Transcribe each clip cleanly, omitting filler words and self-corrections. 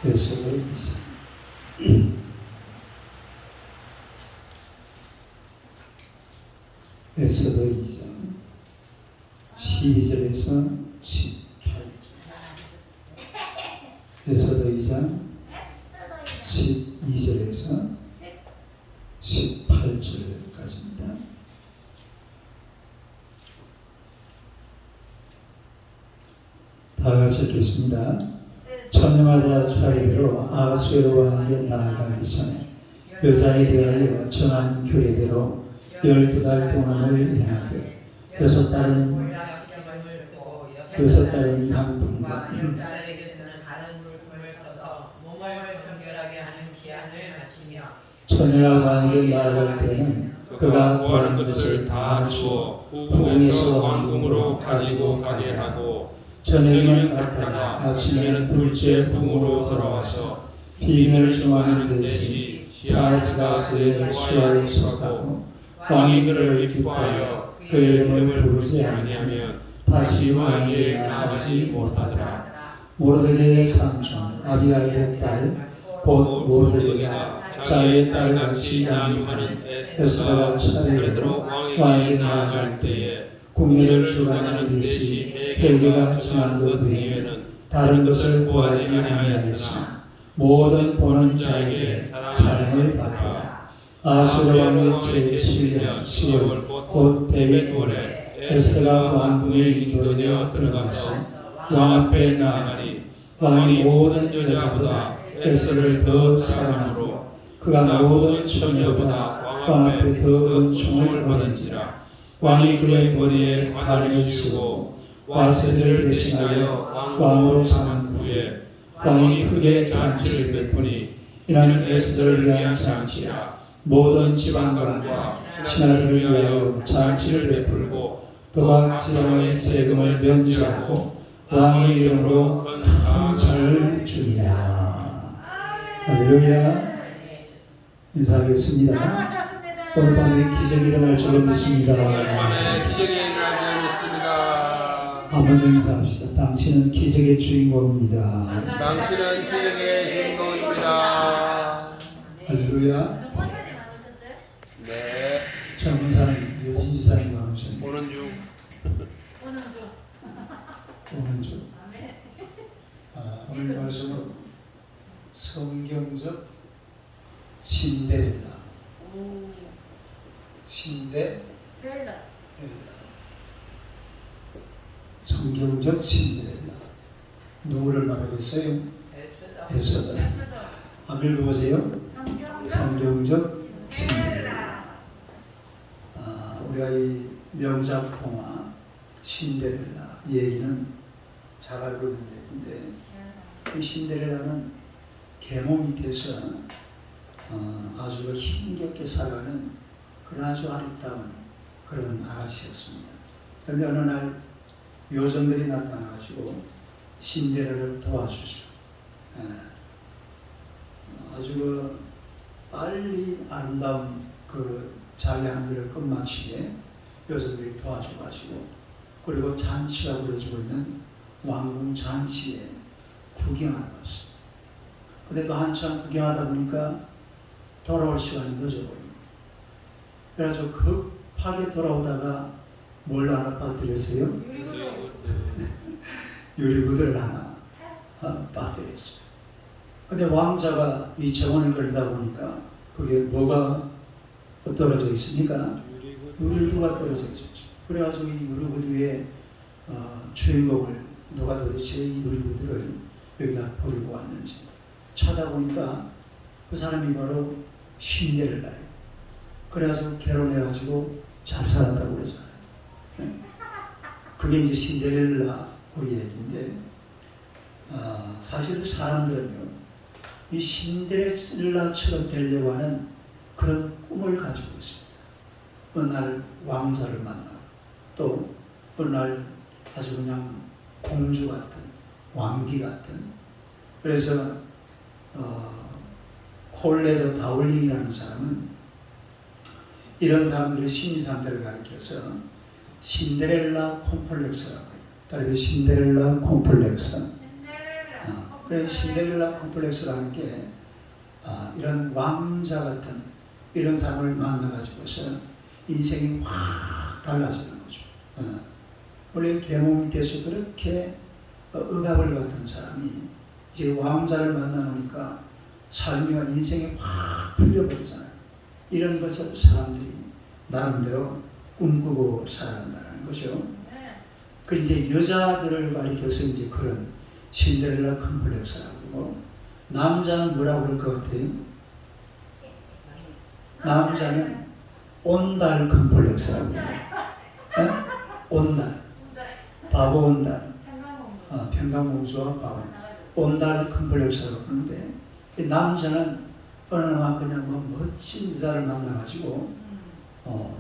에스더 2장 에스더 2장 12절에서 18절 에스더 2장 12절에서 18절까지입니다. 다 같이 읽겠습니다. 처녀마다 차례대로 아하수에로 왕에게 나아가기 전에 여자에 대하여 정한 규례대로 12달 동안을 행하되 6달은 향품과 처녀가 왕에게 나아갈 때는 그가 구하는 것을 다 주어 후궁에서 왕궁으로 가지고 가게 하고 저녁에는 갔다가 아침에는 둘째 궁으로 돌아와서 비밀을 중하는 대신 사스가스의 수하에 속하고 왕이 그를 기뻐하여 그 이름을 부르지 아니하면 다시 왕에게 나가지 못하더라. 모르드게의 삼촌 아비아일의 딸 곧 모르드게가 자기의 딸같이 양육하는 에스더가 차례대로 왕에게 나아갈 때에 궁례를 주관하는 듯이 회개가 정한 것 외에는 다른 것을 구하지 아니하였으나 모든 보는 자에게 사랑을 받더라. 아수르 왕의 제7년 10월 곧 데윗 올해 에스더가 왕궁에 인도되어 들어가서 왕 앞에 나아가니 왕이 모든 여자보다 에스더를 더 사랑하므로 그가 모든 처녀보다 왕 앞에 더 은총을 받은지라. 왕이 그의 머리에 관을 치고 와세를 대신하여 왕으로 삼은 후에 왕이 크게 잔치를 베푸니 이는 에스더를 위한 잔치라. 모든 지방관과 신하들을 위하여 잔치를 베풀고 또각 지방의 세금을 면제하고 왕의 이름으로 큰 상을 주리라. 할렐루야. 인사하겠습니다. 오늘 밤에 기적이 일어날 줄로 믿습니다. 한번 더 인사합시다. 당신은 기적의 주인공입니다. 당신은 기적의 주인공입니다. 할렐루야. 네. 젊은 사람 여진 지사님 나오셨네요. 오는 중. 오는 중. 오늘 말씀은 성경적 신데렐라. 신데렐라. 성경적 신데렐라. 누구를 말하겠어요? 에스더. 한번 읽어보세요. 성경적 신데렐라. 우리가 이 명작 동화 신데렐라 얘기는 잘 알고 있는 얘기인데, 이 신데렐라는 계모 밑에서 아주 힘겹게 살아가는 그런 아주 아름다운 그런 아가씨였습니다. 그런데 어느 날 요정들이 나타나가지고 신데렐라를 도와주죠. 아주 빨리 아름다운 그 자기 하늘을 끝마치게 요정들이 도와줘가지고, 그리고 잔치가 벌어지고 있는 왕궁 잔치에 구경하러 갔어요. 근데 또 한참 구경하다 보니까 돌아올 시간이 늦어버립니다. 그래서 급하게 돌아오다가 뭘 하나 빠뜨렸어요? 유리구두를 하나 빠뜨렸어요. 근데 왕자가 이 정원을 걸다 보니까 그게 뭐가 떨어져 있으니까 유리구두가 떨어져 있었죠. 그래가지고 이 유리구두의 주인공을 누가 도대체 이 유리구두를 여기다 버리고 왔는지 찾아보니까 그 사람이 바로 신데렐라예요. 그래가지고 결혼해가지고 잘 살았다고 그러잖아요. 그게 이제 신데렐라 그 얘기인데, 사실 사람들은요, 이 신데렐라처럼 되려고 하는 그런 꿈을 가지고 있습니다. 어느 날 왕자를 만나고, 또 어느 날 아주 그냥 공주 같은, 왕비 같은. 그래서 콜레드 다울링이라는 사람은 이런 사람들의 심리 상태를 가리켜서 신데렐라 콤플렉스라고 해요. 따라서 신데렐라 콤플렉스. 그런 신데렐라 콤플렉스라는 게 이런 왕자 같은 이런 사람을 만나가지고서 인생이 확 달라지는 거죠. 원래 계몽 밑에서 그렇게 억압을 받던 사람이 이제 왕자를 만나놓으니까 삶이와 인생이 확 풀려버리잖아요. 이런 것을 사람들이 나름대로 꿈꾸고 살아간다는 거죠. 그 이제 여자들을 가리켜서 이제 그런 신데렐라 컴플렉스라고 그러고, 남자는 뭐라고 그럴 것 같아요? 남자는 온달 컴플렉스라고 해요. 온달, 바보 온달, 평강공주와 바보 온달 컴플렉스라고 그러는데, 남자는 어느 날 그냥 뭐 멋진 여자를 만나가지고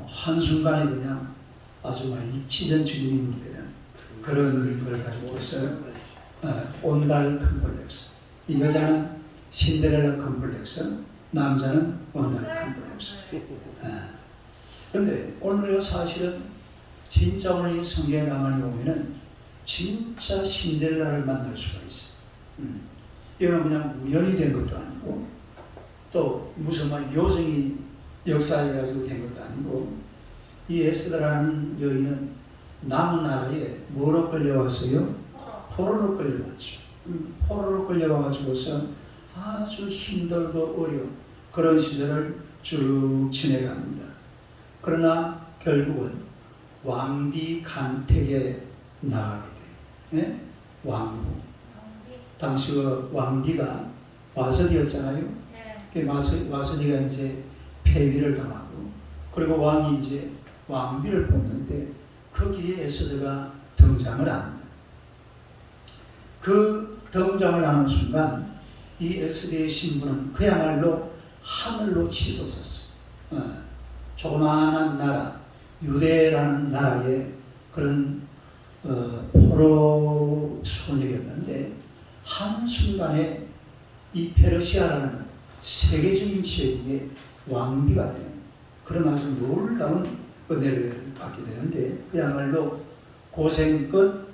한순간에 그냥 아주 막 입지전적인 인물이 되는 그런 걸 가지고 있어요. 온달 컴플렉스. 이 여자는 신데렐라 컴플렉스, 남자는 온달 컴플렉스. 그런데 오늘 사실은 진짜 오늘 이 성경에 가만히 보면은 진짜 신데렐라를 만날 수가 있어요. 이건 그냥 우연히 된 것도 아니고, 또 무슨 막 요정이 역사해가지고 된 것도 아니고, 이 에스더라는 여인은 남나라에 뭐로 끌려와서요? 포로로 끌려왔죠. 포로로 끌려와가지고서 아주 힘들고 어려운 그런 시절을 쭉 지내갑니다. 그러나 결국은 왕비 간택에 나가게 돼요. 예? 왕부. 당시 그 왕비가 와서리였잖아요. 그 와서리가 이제 폐위를 당하고, 그리고 왕이 이제 왕비를 뽑는데 거기에 에스더가 등장을 합니다. 그 등장을 하는 순간 이 에스더의 신분은 그야말로 하늘로 치솟았어요. 조그마한 나라, 유대라는 나라의 그런 포로 소녀였는데 한순간에 이 페르시아라는 세계적인 제국의 왕비가 되는 그런 아주 놀라운 은혜를 받게 되는데, 그야말로 고생 끝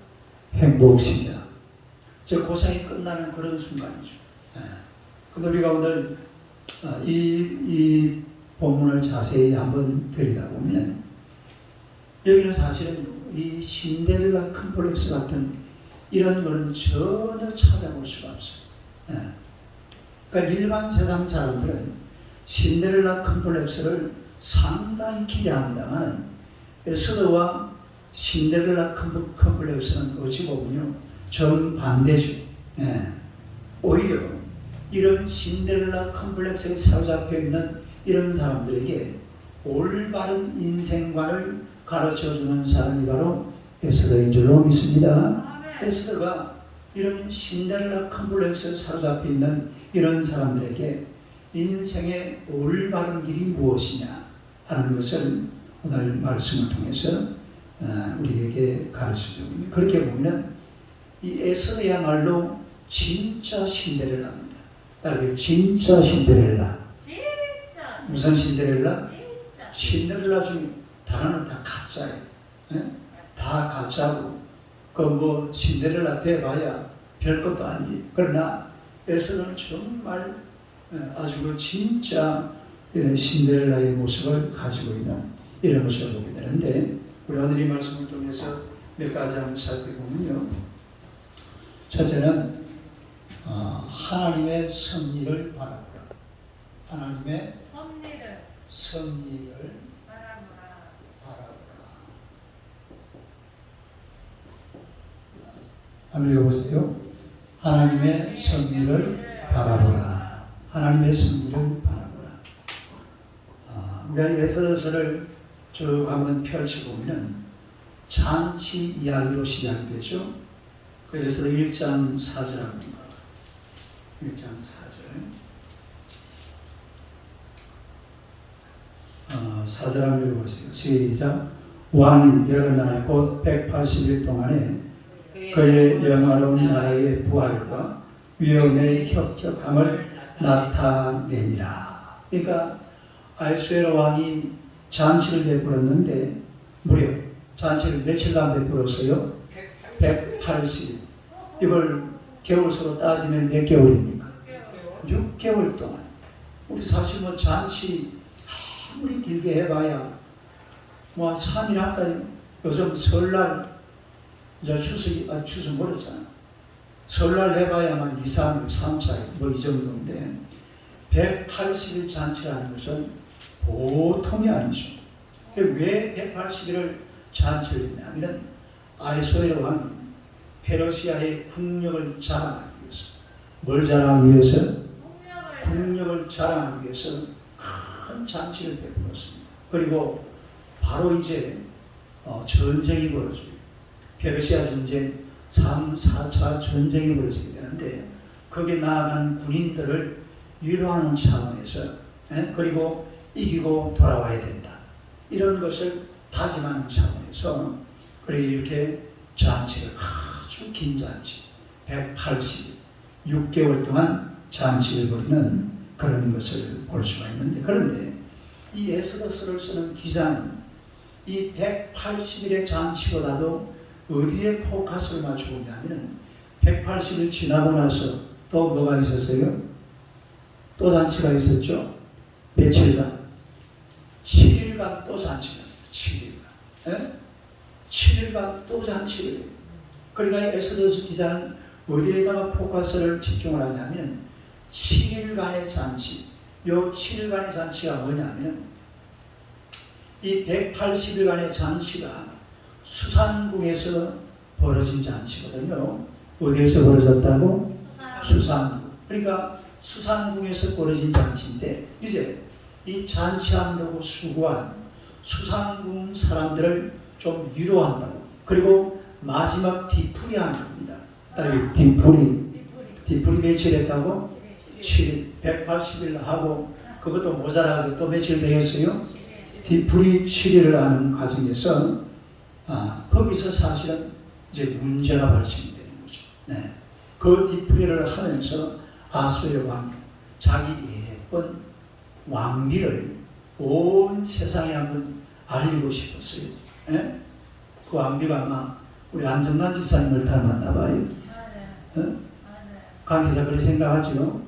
행복 시작. 저 고생이 끝나는 그런 순간이죠. 근데 우리가 오늘 이 본문을 자세히 한번 들여다보면 여기는 사실은 이 신데렐라 컴플렉스 같은 이런 거는 전혀 찾아볼 수가 없어요. 그러니까 일반 세상 사람들은 신데렐라 컴플렉스를 상당히 기대합니다만, 에스더와 신데렐라 컴플렉스는 어찌 보면요 정반대죠. 오히려 이런 신데렐라 컴플렉스에 사로잡혀 있는 이런 사람들에게 올바른 인생관을 가르쳐주는 사람이 바로 에스더인 줄로 믿습니다. 에스더가 이런 신데렐라 컴플렉스에 사로잡혀 있는 이런 사람들에게 인생의 올바른 길이 무엇이냐 하는 것을 오늘 말씀을 통해서 우리에게 가르쳐주고 있는, 그렇게 보면 이 에스더야말로 진짜 신데렐라입니다. 따라서 진짜 신데렐라. 무슨 신데렐라? 신데렐라 중에 다른 다 가짜예요. 다 가짜고, 그 뭐 신데렐라 돼봐야 별것도 아니에요. 그러나 에스더는 정말 아주 그 진짜 신데렐라의 모습을 가지고 있는 이런 것을 보게 되는데, 우리 오늘 이 말씀을 통해서 몇 가지 한번 살펴보면요. 첫째는 하나님의 섭리를 바라보라. 하나님의 섭리를 바라보라. 한번 읽어보세요. 하나님의 섭리를 바라보라. 하나님의 섭리를 바라보라. 우리가 에스더서를 쭉 한번 펼쳐보면 잔치 이야기로 시작이 되죠. 그 에스더 1장 4절입니다. 1장 4절. 4절 한번 읽어보세요. 시작. 왕이 여러 날 곧 180일 동안에 그의 영화로운 나라의 부활과 위엄의 혁혁함을 나타내니라. 그러니까 아하수에로 왕이 잔치를 베풀었는데 무려 잔치를 며칠간 베풀었어요? 180일. 이걸 개월수로 따지면 몇 개월입니까? 6개월 동안. 우리 사실 뭐 잔치 아무리 길게 해봐야 뭐 3일 할까요? 요즘 설날 이제 추석 멀었잖아. 설날 해봐야만 2, 3일, 3, 4일 뭐 이 정도인데 180일 잔치라는 것은 보통이 아니죠. 왜 180일을 잔치를 했냐면 아하수에로 왕이 페르시아의 국력을 자랑하기 위해서. 뭘 자랑하기 위해서? 국력을 자랑하기 위해서 큰 잔치를 베풀었습니다. 그리고 바로 이제 전쟁이 벌어져요. 페르시아 전쟁 3, 4차 전쟁이 벌어지게 되는데 거기에 나아간 군인들을 위로하는 차원에서 그리고 이기고 돌아와야 된다. 이런 것을 다짐하는 차원에서 그리고 이렇게 잔치를 아주 긴 잔치 180일 6개월 동안 잔치를 벌이는 그런 것을 볼 수가 있는데 그런데 이 에스더스를 쓰는 기자는 이 180일의 잔치보다도 어디에 포커스를 맞추고 있냐면 180일 지나고 나서 또 뭐가 있었어요? 또 잔치가 있었죠. 며칠간? 7일간 또 잔치가 7일간. 7일간 또 잔치를 해요. 그러니까 에스더스 기자는 어디에다가 포커스를 집중을 하냐면 7일간의 잔치. 요 7일간의 잔치가 뭐냐면 이 180일간의 잔치가 수산궁에서 벌어진 잔치거든요. 어디에서 벌어졌다고? 수산궁. 그러니까 수산궁에서 벌어진 잔치인데 이제 이 잔치한다고 수고한 수산궁 사람들을 좀 위로한다고. 그리고 마지막 뒤풀이하는 겁니다. 따라서 뒤풀이 며칠 했다고? 7일, 180일 하고 그것도 모자라고 또 며칠 되겠어요? 뒤풀이 7일을 하는 과정에서 거기서 사실은 이제 문제가 발생이 되는 거죠. 네. 그 뒤풀이를 하면서 아수르 왕이 자기 예쁜 왕비를 온 세상에 한번 알리고 싶었어요. 네? 그 왕비가 아마 우리 안정란 집사님을 닮았나 봐요. 관계자 그렇게 생각하죠.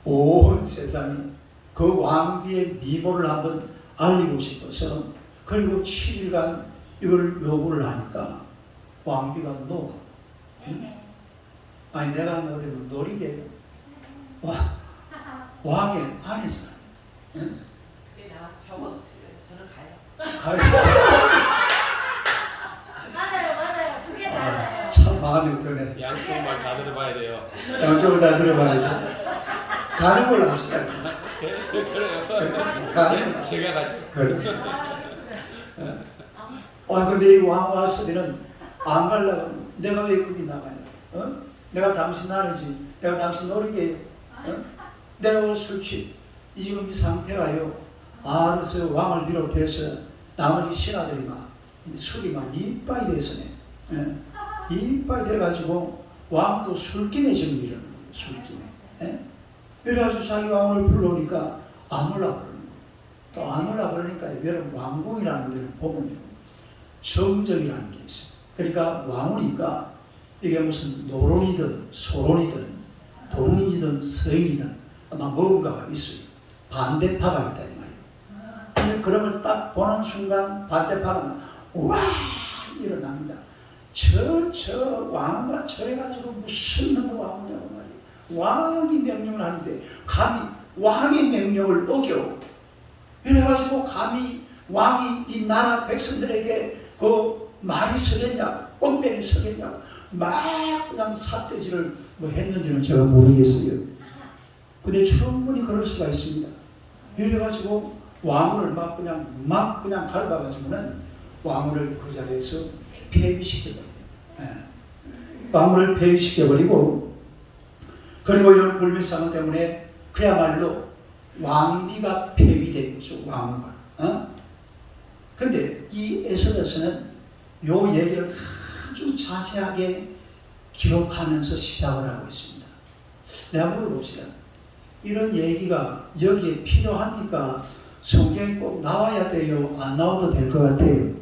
온 세상이 그 왕비의 미모를 한번 알리고 싶어서 그리고 7일간 이걸 요구를 하니까 왕비가 녹아. 아니 내가 뭐되면 놀이게 왕의 안에서 그게 나 저보고 틀려요. 저는 가요. 맞아요. 그게 맞아요. 참 마음에 드네. 양쪽 말 다 들어봐야 돼요. 양쪽을 다 들어봐야 돼. 가는 걸로 합시다. 그래요. 제가 가죠. 그래. 근데 이 왕 왔으면은 안 가려고. 내가 왜 거기 나가요? 내가 당신 나르지. 내가 당신 노리게. 내가 술 취. 지금 이 상태가요. 그래서 왕을 비롯해서 나머지 신하들이 막 술이 막 이빨이 돼서네. 이빨이 돼가지고 왕도 술김에 지금 이러는 거예요. 술김에. 그래가지고 자기 왕을 불러오니까 안 올라 그러는 거예요. 또 안 올라 그러니까 여러분 왕궁이라는 데를 보면요. 정적이라는 게 있어요. 그러니까 왕이니까 이게 무슨 노론이든 소론이든 동이든 서인이든 아마 뭔가가 있어요. 반대파가 있다 이 말이에요. 근데 그런 걸 딱 보는 순간 반대파가 와 일어납니다. 저 왕과 저래가지고 무슨 놈의 왕이냐고 말이에요. 왕이 명령을 하는데 감히 왕의 명령을 어겨. 이래가지고 감히 왕이 이 나라 백성들에게 그 말이 서겠냐, 뻔뻔히 서겠냐, 막 그냥 삿대질을 뭐 했는지는 제가 모르겠어요. 근데 충분히 그럴 수가 있습니다. 이래가지고 왕을 막 그냥 밟아가지고는 왕을 그 자리에서 폐위시켜버려요. 왕을 폐위시켜버리고 그리고 이런 불밀상원 때문에 그야말로 왕비가 폐위된 거죠. 왕후가. 근데 이 에스더스는 요 얘기를 아주 자세하게 기록하면서 시작을 하고 있습니다. 내가 물어봅시다. 이런 얘기가 여기에 필요합니까? 성경에 꼭 나와야 돼요? 안 나와도 될 것 같아요?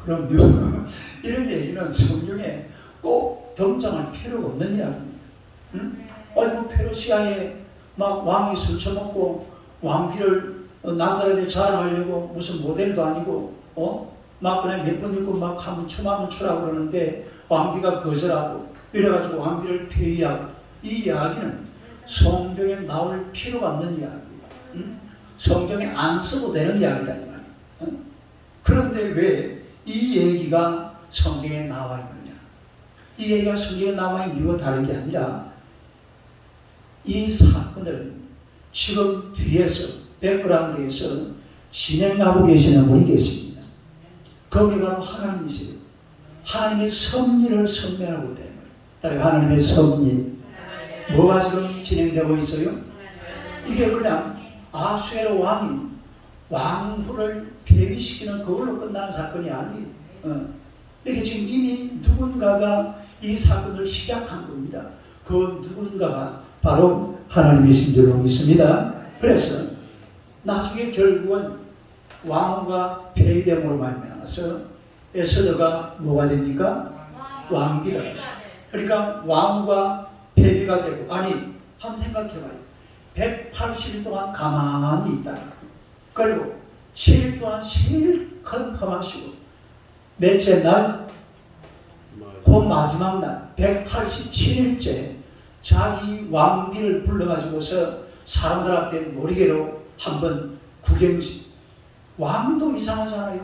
그럼요. 이런 얘기는 성경에 꼭 꼭 등장할 필요가 없는 이야기입니다. 응? 아이고 페르시아에 막 왕이 술 처먹고 왕비를 남들한테 자랑하려고 무슨 모델도 아니고 막 그냥 예쁜 입고 막 하면 춤하면 추라고 그러는데 왕비가 거절하고 이래가지고 왕비를 폐위하고 이 이야기는 성경에 나올 필요가 없는 이야기예요. 응? 성경에 안 써도 되는 이야기다 이 말이에요. 응? 그런데 왜 이 얘기가 성경에 나와 있느냐? 이 얘기가 성경에 나와 있는 이유가 다른 게 아니라 이 사건을 지금 뒤에서 백그라운드에서 진행하고 계시는 분이 계십니다. 거기 바로 하나님이세요. 하나님의 섭리를 선명하고 있다. 따라서 하나님의 섭리 뭐가 지금 진행되고 있어요? 이게 그냥 아수에로 왕이 왕후를 폐위시키는 그걸로 끝나는 사건이 아니에요. 이게 지금 이미 누군가가 이 사건을 시작한 겁니다. 그 누군가가 바로 하나님이신 줄로 믿습니다. 그래서 나중에 결국은 왕후가 폐위됨으로 말미암아서 에스더가 뭐가 됩니까? 왕비가 되죠. 그러니까 왕후가 폐위가 되고 아니 한번 생각해봐요. 180일 동안 가만히 있다가 그리고 7일 동안 실컷 퍼마시고 넷째 날 그 마지막 날 187일째 자기 왕비를 불러가지고서 사람들 앞에 놀이개로 한번 구경시 왕도 이상하잖아요.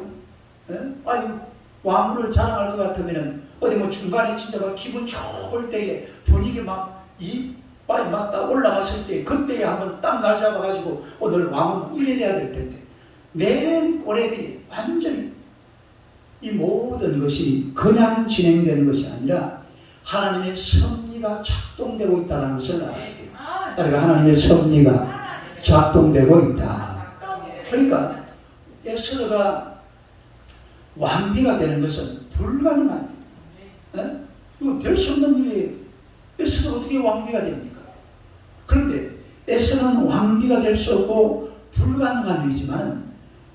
아유 왕후를 자랑할 것 같으면 어디 뭐 중간에 진짜 막 기분 좋을 때에 분위기 막 이빨 맞다 올라갔을 때 그때에 한번 딱 날 잡아가지고 오늘 왕후 이래 돼야 될 텐데 맨 꼬레비 완전히 이 모든 것이 그냥 진행되는 것이 아니라 하나님의 섭리가 작동되고 있다는 것을 알아야 돼요. 그러니까 하나님의 섭리가 작동되고 있다. 그러니까 에스더가 왕비가 되는 것은 불가능한 일이에요. 이거 될 수 없는 일이에요. 에스더가 어떻게 왕비가 됩니까? 그런데 에스더는 왕비가 될 수 없고 불가능한 일이지만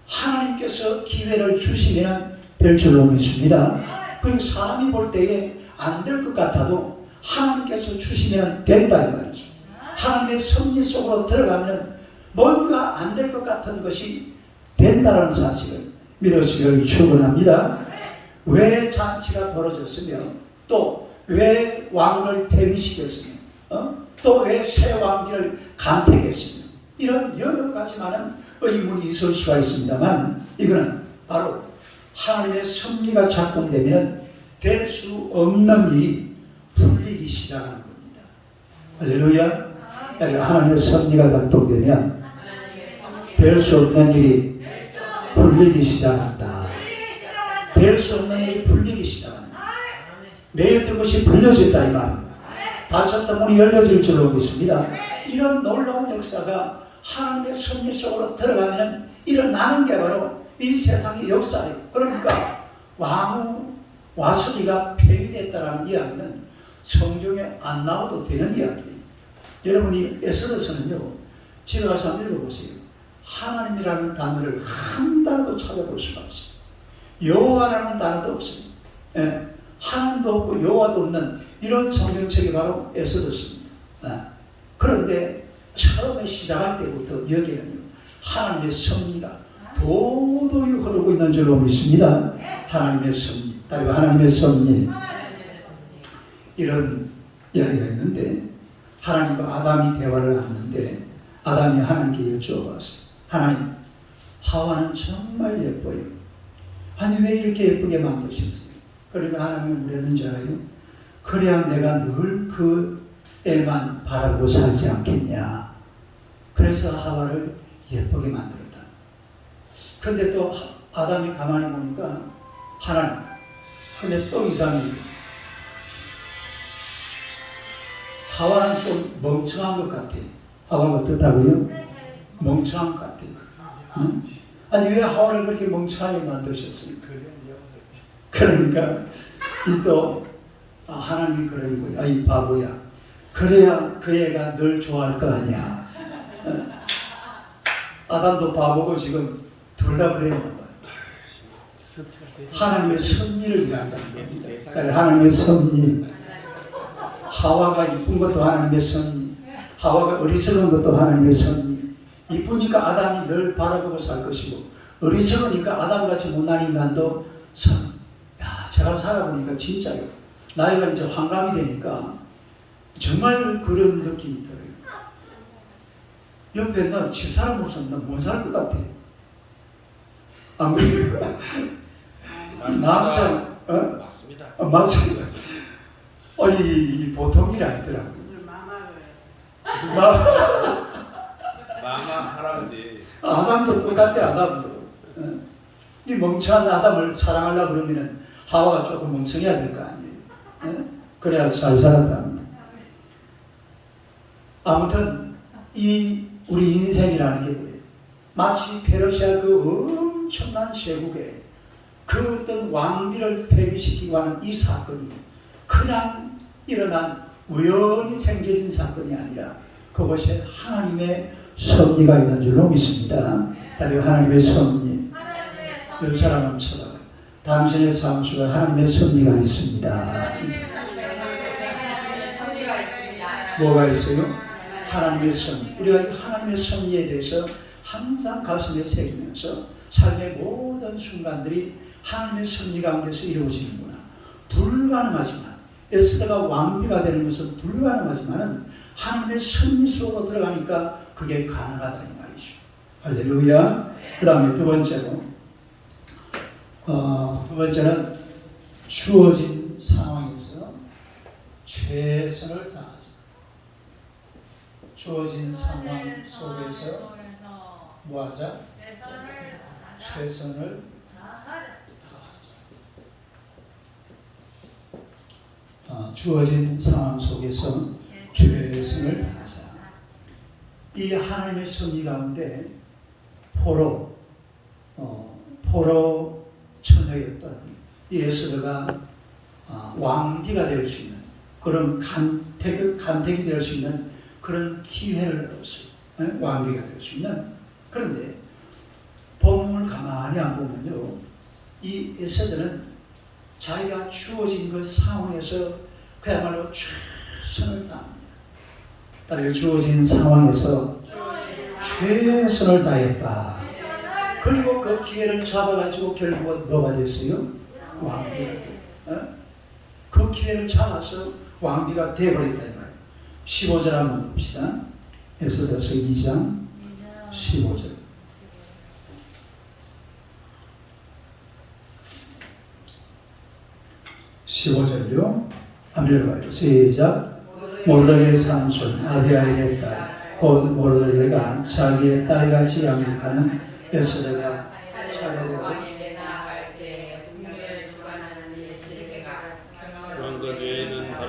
하나님께서 기회를 주시면 될 줄로 믿습니다. 그리고 사람이 볼 때에 안 될 것 같아도 하나님께서 주시면 된다는 말이죠. 하나님의 섭리 속으로 들어가면 뭔가 안 될 것 같은 것이 된다는 사실을 믿으시기를 축원합니다. 왜 잔치가 벌어졌으며 또 왜 왕을 폐위시켰으며 또 왜 새 왕비를 간택했으며 이런 여러 가지 많은 의문이 있을 수가 있습니다만 이거는 바로 하나님의 섭리가 작동되면 될 수 없는 일이 풀리기 시작하는 겁니다. 할렐루야. 그러니까 하나님의 섭리가 작동되면 될 수 없는 일이 풀리기 시작한다. 될 수 없는 일이 풀리기 시작한다. 매일 뜬 것이 풀려진다 이 말입니다. 닫혔던 문이 열려질 줄로 믿습니다. 이런 놀라운 역사가 하나님의 섭리 속으로 들어가면 일어나는 게 바로 이 세상의 역사예요. 그러니까 왕후 와수리가 폐위됐다는 이야기는 성경에 안 나와도 되는 이야기예요. 여러분이 에스더서는요, 집에 가서 한번 읽어보세요. 하나님이라는 단어를 한 단어도 찾아볼 수가 없어요. 여호와라는 단어도 없습니다. 하나님도 없고 여호와도 없는 이런 성경책이 바로 에스더서입니다. 그런데 처음에 시작할 때부터 여기에는요, 하나님의 섭리가 도도히 흐르고 있는 줄로 믿습니다. 하나님의 섭리, 따르고 하나님의 섭리. 이런 이야기가 있는데 하나님과 아담이 대화를 하는데 아담이 하나님께 여쭤봤어요. 하나님, 하와는 정말 예뻐요. 아니 왜 이렇게 예쁘게 만드셨어요? 그러니까 하나님이 뭐랬는지 알아요? 그래야 내가 늘 그 애만 바라보고 살지 않겠냐. 그래서 하와를 예쁘게 만들었다. 근데 또 아담이 가만히 보니까 하나님, 근데 또 이상해. 하와는 좀 멍청한 것 같아. 하와가 어떻다고요? 멍청한 것 같아. 응? 아니 왜 하와를 그렇게 멍청하게 만드셨습니까? 그러니까 이 또 하나님이 그러는 거야. 이 바보야. 그래야 그 애가 널 좋아할 거 아니야. 아담도 바보고 지금 둘 다 그랬나 봐요. 하나님의 섭리를 이야기하는 겁니다. 그러니까 하나님의 섭리. 하와가 이쁜 것도 하나님의 섭리. 하와가 어리석은 것도 하나님의 섭리. 이쁘니까 아담이 늘 바라보고 살 것이고 어리석으니까 아담같이 못난 인간도 섭리. 야, 제가 살아보니까 진짜요. 나이가 이제 환갑이 되니까 정말 그런 느낌이 들어요. 옆에 나 집사람 없으면 나 못 살 것 같아. 안 그래요? 남자, 맞습니다. 맞습니다. 이 보통이 아니더라고요. 마마 할아버지. 아담도 똑같아, 아담도. 이 멍청한 아담을 사랑하려고 그러면 하와가 조금 멍청해야 될 거 아니에요. 그래야 잘 살았답니다. 아무튼 우리 인생이라는 게 그래요. 마치 페르시아 그 엄청난 제국에 그 어떤 왕비를 폐위시키고 하는 이 사건이 그냥 일어난 우연히 생겨진 사건이 아니라 그것에 하나님의 섭리가 있는 줄로 믿습니다. 다른 하나님의 섭리. 열 사람 한번 쳐다봐요. 당신의 삶 속에 하나님의 섭리가 있습니다. 뭐가 있어요? 하나님의 섭리. 우리가 하나님의 섭리에 대해서 항상 가슴에 새기면서 삶의 모든 순간들이 하나님의 섭리 가운데서 이루어지는구나. 불가능하지만 에스더가 왕비가 되는 것은 불가능하지만 하나님의 섭리 속으로 들어가니까 그게 가능하다 이 말이죠. 할렐루야. 그 다음에 두 번째는 주어진 상황에서 최선을 다하자. 주어진 상황 속에서 뭐하자? 최선을 다하자. 주어진 상황 속에서 최선을 다하자. 이 하나님의 섭리 가운데 포로 처녀였던 이 에스더가 왕비가 될 수 있는 그런 간택이 될 수 있는 그런 기회를 얻었어요. 왕비가 될 수 있는. 그런데 본문을 가만히 안 보면요, 이 에스더는 자기가 주어진 그 상황에서 그야말로 최선을 다합니다. 따라서 주어진 상황에서 최선을 다했다. 그리고 그 기회를 잡아가지고 결국은 뭐가 됐어요? 왕비가 돼. 그 기회를 잡아서 왕비가 되어버렸다 이 말이에요. 15절 한번 봅시다. 에스더서 2장 15절. 15절요. 한번 읽어봐요. 시작. 모르드게의 삼손 아비아일의 딸, 곧 모르드게가 자기의 딸같이 양육하는 에스더가 차례대로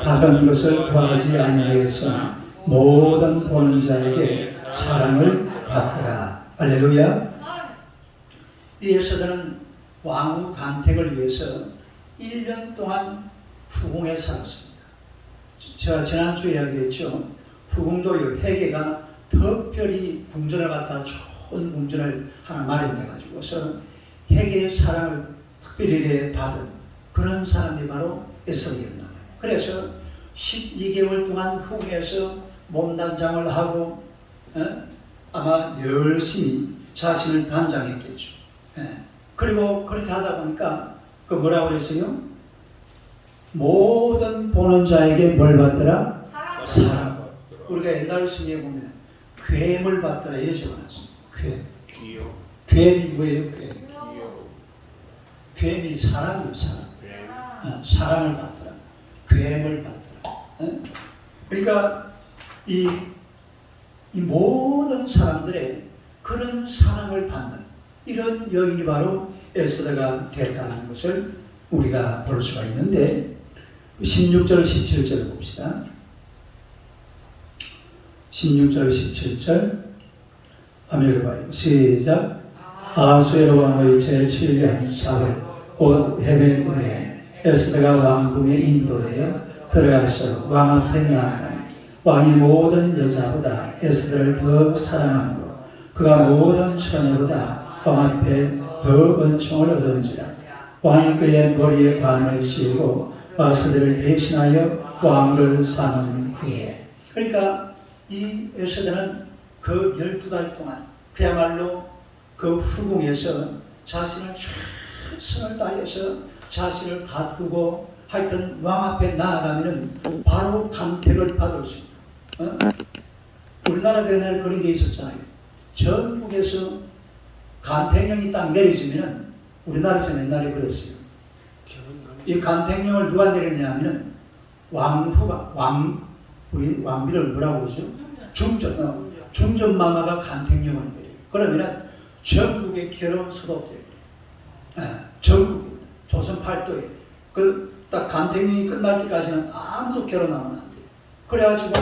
다른 것을 구하지 아니하였으나 모든 보는 자에게 사랑을 받더라. 할렐루야. 이 에스더는 왕후 간택을 위해서 1년 동안 후궁에 살았습니다. 제가 지난주에 이야기했죠. 후궁도 회계가 특별히 궁전을 갖다 좋은 궁전을 하나 마련해가지고서 회계의 사랑을 특별히 받은 그런 사람이 바로 에스더였나 봐요. 그래서 12개월 동안 후궁에서 몸단장을 하고 아마 열심히 자신을 단장했겠죠. 그리고 그렇게 하다 보니까 그 뭐라고 그랬어요? 모든 보는 자에게 뭘 받더라? 사랑. 우리가 옛날 성경에 보면 괴물 받더라 이렇게 적어놨습니다. 괴이 뭐예요? 괴이 사랑이에요. 사랑. 사랑을 받더라. 괴물 받더라. 그러니까 이 모든 사람들의 그런 사랑을 받는 이런 여인이 바로 에스더가 됐다는 것을 우리가 볼 수가 있는데 16절 17절 봅시다. 16절 17절 한번 읽어봐요. 시작. 아수에로 왕의 제7년 4월 곧 헤벨문에 에스더가 왕궁에 인도되어 들어가서 왕 앞에 나아가 왕이 모든 여자보다 에스더를 더 사랑하므로 그가 모든 처녀보다 왕 앞에 더 은총을 얻은지라. 왕이 그의 머리에 관을 씌우고 바스들을 대신하여 왕을 사는 후에. 그러니까 이 에스더는 그 12달 동안 그야말로 그 후궁에서 자신을 최선을 다해서 자신을 가꾸고 하여튼 왕 앞에 나아가면은 바로 간택을 받을 수 있고, 우리나라 때는 그런 게 있었잖아요. 전국에서 간택령이 딱 내려지면은 우리나라에서 옛날에 그랬어요. 이 간택령을 누가 내리냐면은 우리 왕비를 뭐라고 그러죠? 중전 마마가 간택령을 내려요. 그러면은 전국의 결혼 수도들, 전국에 조선 팔도에 딱 간택령이 끝날 때까지는 아무도 결혼하면 안 돼요. 그래가지고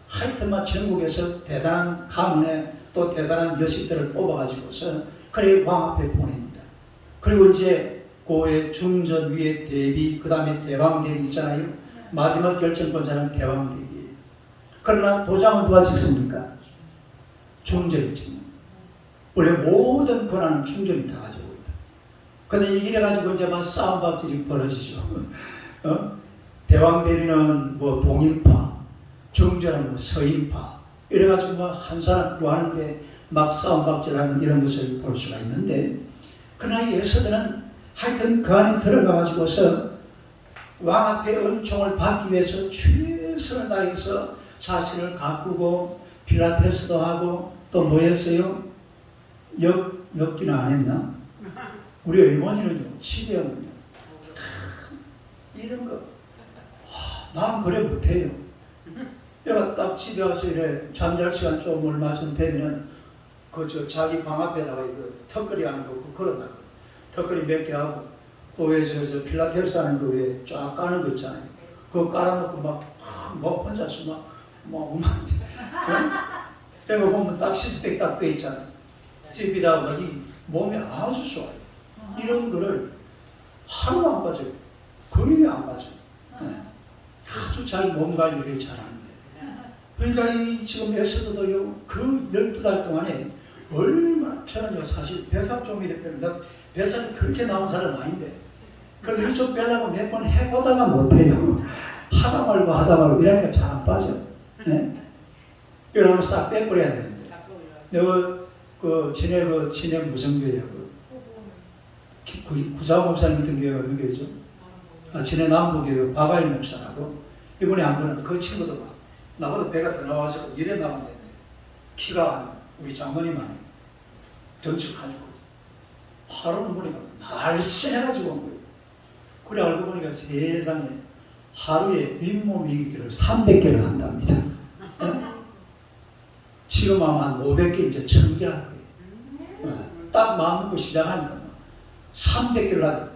하여튼만 전국에서 대단한 가문에 또 대단한 여식들을 뽑아가지고서 그래 왕 앞에 보냅니다. 그리고 이제 고의 중전 위에 대비, 그 다음에 대왕 대비 있잖아요. 마지막 결정권자는 대왕 대비예요. 그러나 도장은 누가 찍습니까? 중전이 찍는. 원래 모든 권한은 중전이 다 가지고 있다. 근데 이래가지고 이제 막 싸움박질이 벌어지죠. 대왕 대비는 뭐 동인파, 중전은 뭐 서인파, 이래가지고 막 한 사람 구하는데 막 싸움박질하는 이런 것을 볼 수가 있는데, 그러나 이 에스더는 하여튼 그 안에 들어가가지고서 왕 앞에 은총을 받기 위해서 최선을 다해서 자신을 가꾸고 필라테스도 하고 또 뭐 했어요? 엮기는 안 했나? 우리 어머니는요, 집에 어머니 이런 거 난 그래 못해요. 내가 딱 집에 와서 이래 잠잘 시간 좀 얼마 좀 되면 자기 방 앞에다가 이거 턱걸이 하는 거 걸어놔. 턱걸이 몇 개 하고 또 왜 저 필라테스 하는 거 왜 쫙 까는 거 있잖아요. 그거 깔아놓고 뭐 혼자서 막 내가 보면 딱 시스펙 딱 돼 있잖아요. 집에다가 이 몸에 아주 좋아요. 이런 거를 하루 안 빠져요. 거의 안 빠져요. 아주 자기 몸 관리를 잘하는데. 그러니까 이 지금 에스더도요, 그 12달 동안에 얼마나, 저는요, 사실 배삭 좀 이래 빼는데, 배삭이 그렇게 나온 사람 아닌데, 그래도 이쪽 빼려고 몇 번 해보다가 못해요. 하다 말고 이러니까 잘 안 빠져. 네? 이러면 싹 빼버려야 되는데. 내가 진해 무슨 교회야? 구자 목사님 같은 교회가 어떤 교회죠? 진해 남부교회 박아일 목사라고. 이번에 한 번은 그 친구도 막 나보다 배가 더 나와서 이래 나왔는데 키가 우리 장모님만 덩치가지고 하루는 보니까 날씬해가지고 온 거예요. 그래 알고 보니까 세상에 하루에 윗몸 이기기를 300개를 한답니다. 지금 아마 한 500개 이제 1000개 할 거예요. 딱 마음 먹고 시작하니까 300개를 하고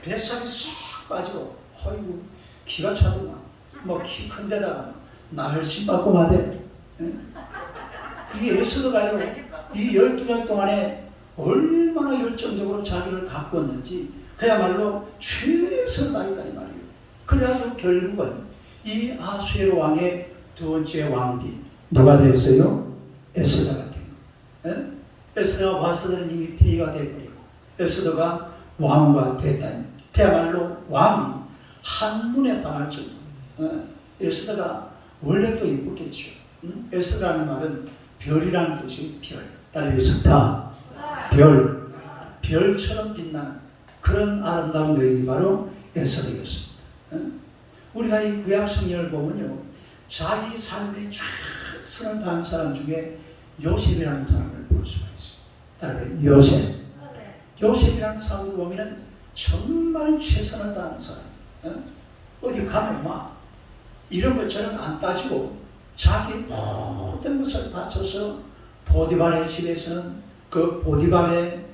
뱃살이 싹 빠지고 어이구 키가 차더만 뭐 키 큰 데다가 날씬 받고 마대. 이게 에스더가요, 이 12년 동안에 얼마나 열정적으로 자기를 가꾸었는지 그야말로 최선을 다했다 이 말이에요. 그래가지고 결국은 이 아수에로 왕의 두 번째 왕비 누가 됐어요? 에스더가 된 거예요. 에스더가 바스들은 이미 폐위가 되어버리고 에스더가 왕후가 됐다니. 그야말로 왕이 한눈에 반할 정도. 에스더가 원래 또 이뻤겠죠. 에스더라는 말은 별이라는 뜻이 별. 다른 스타, 별, 별처럼 빛나는 그런 아름다운 여인이 바로 에스더였습니다. 우리가 이 구약 성경을 보면요, 자기 삶에 최선을 다한 사람 중에 요셉이라는 사람을 볼 수가 있어요. 다른 요셉. 요셉이라는 사람을 보면은 정말 최선을 다하는 사람. 어디 가면 막 이런 것처럼 안 따지고 자기 모든 것을 바쳐서 보디발의 집에서는 그 보디발의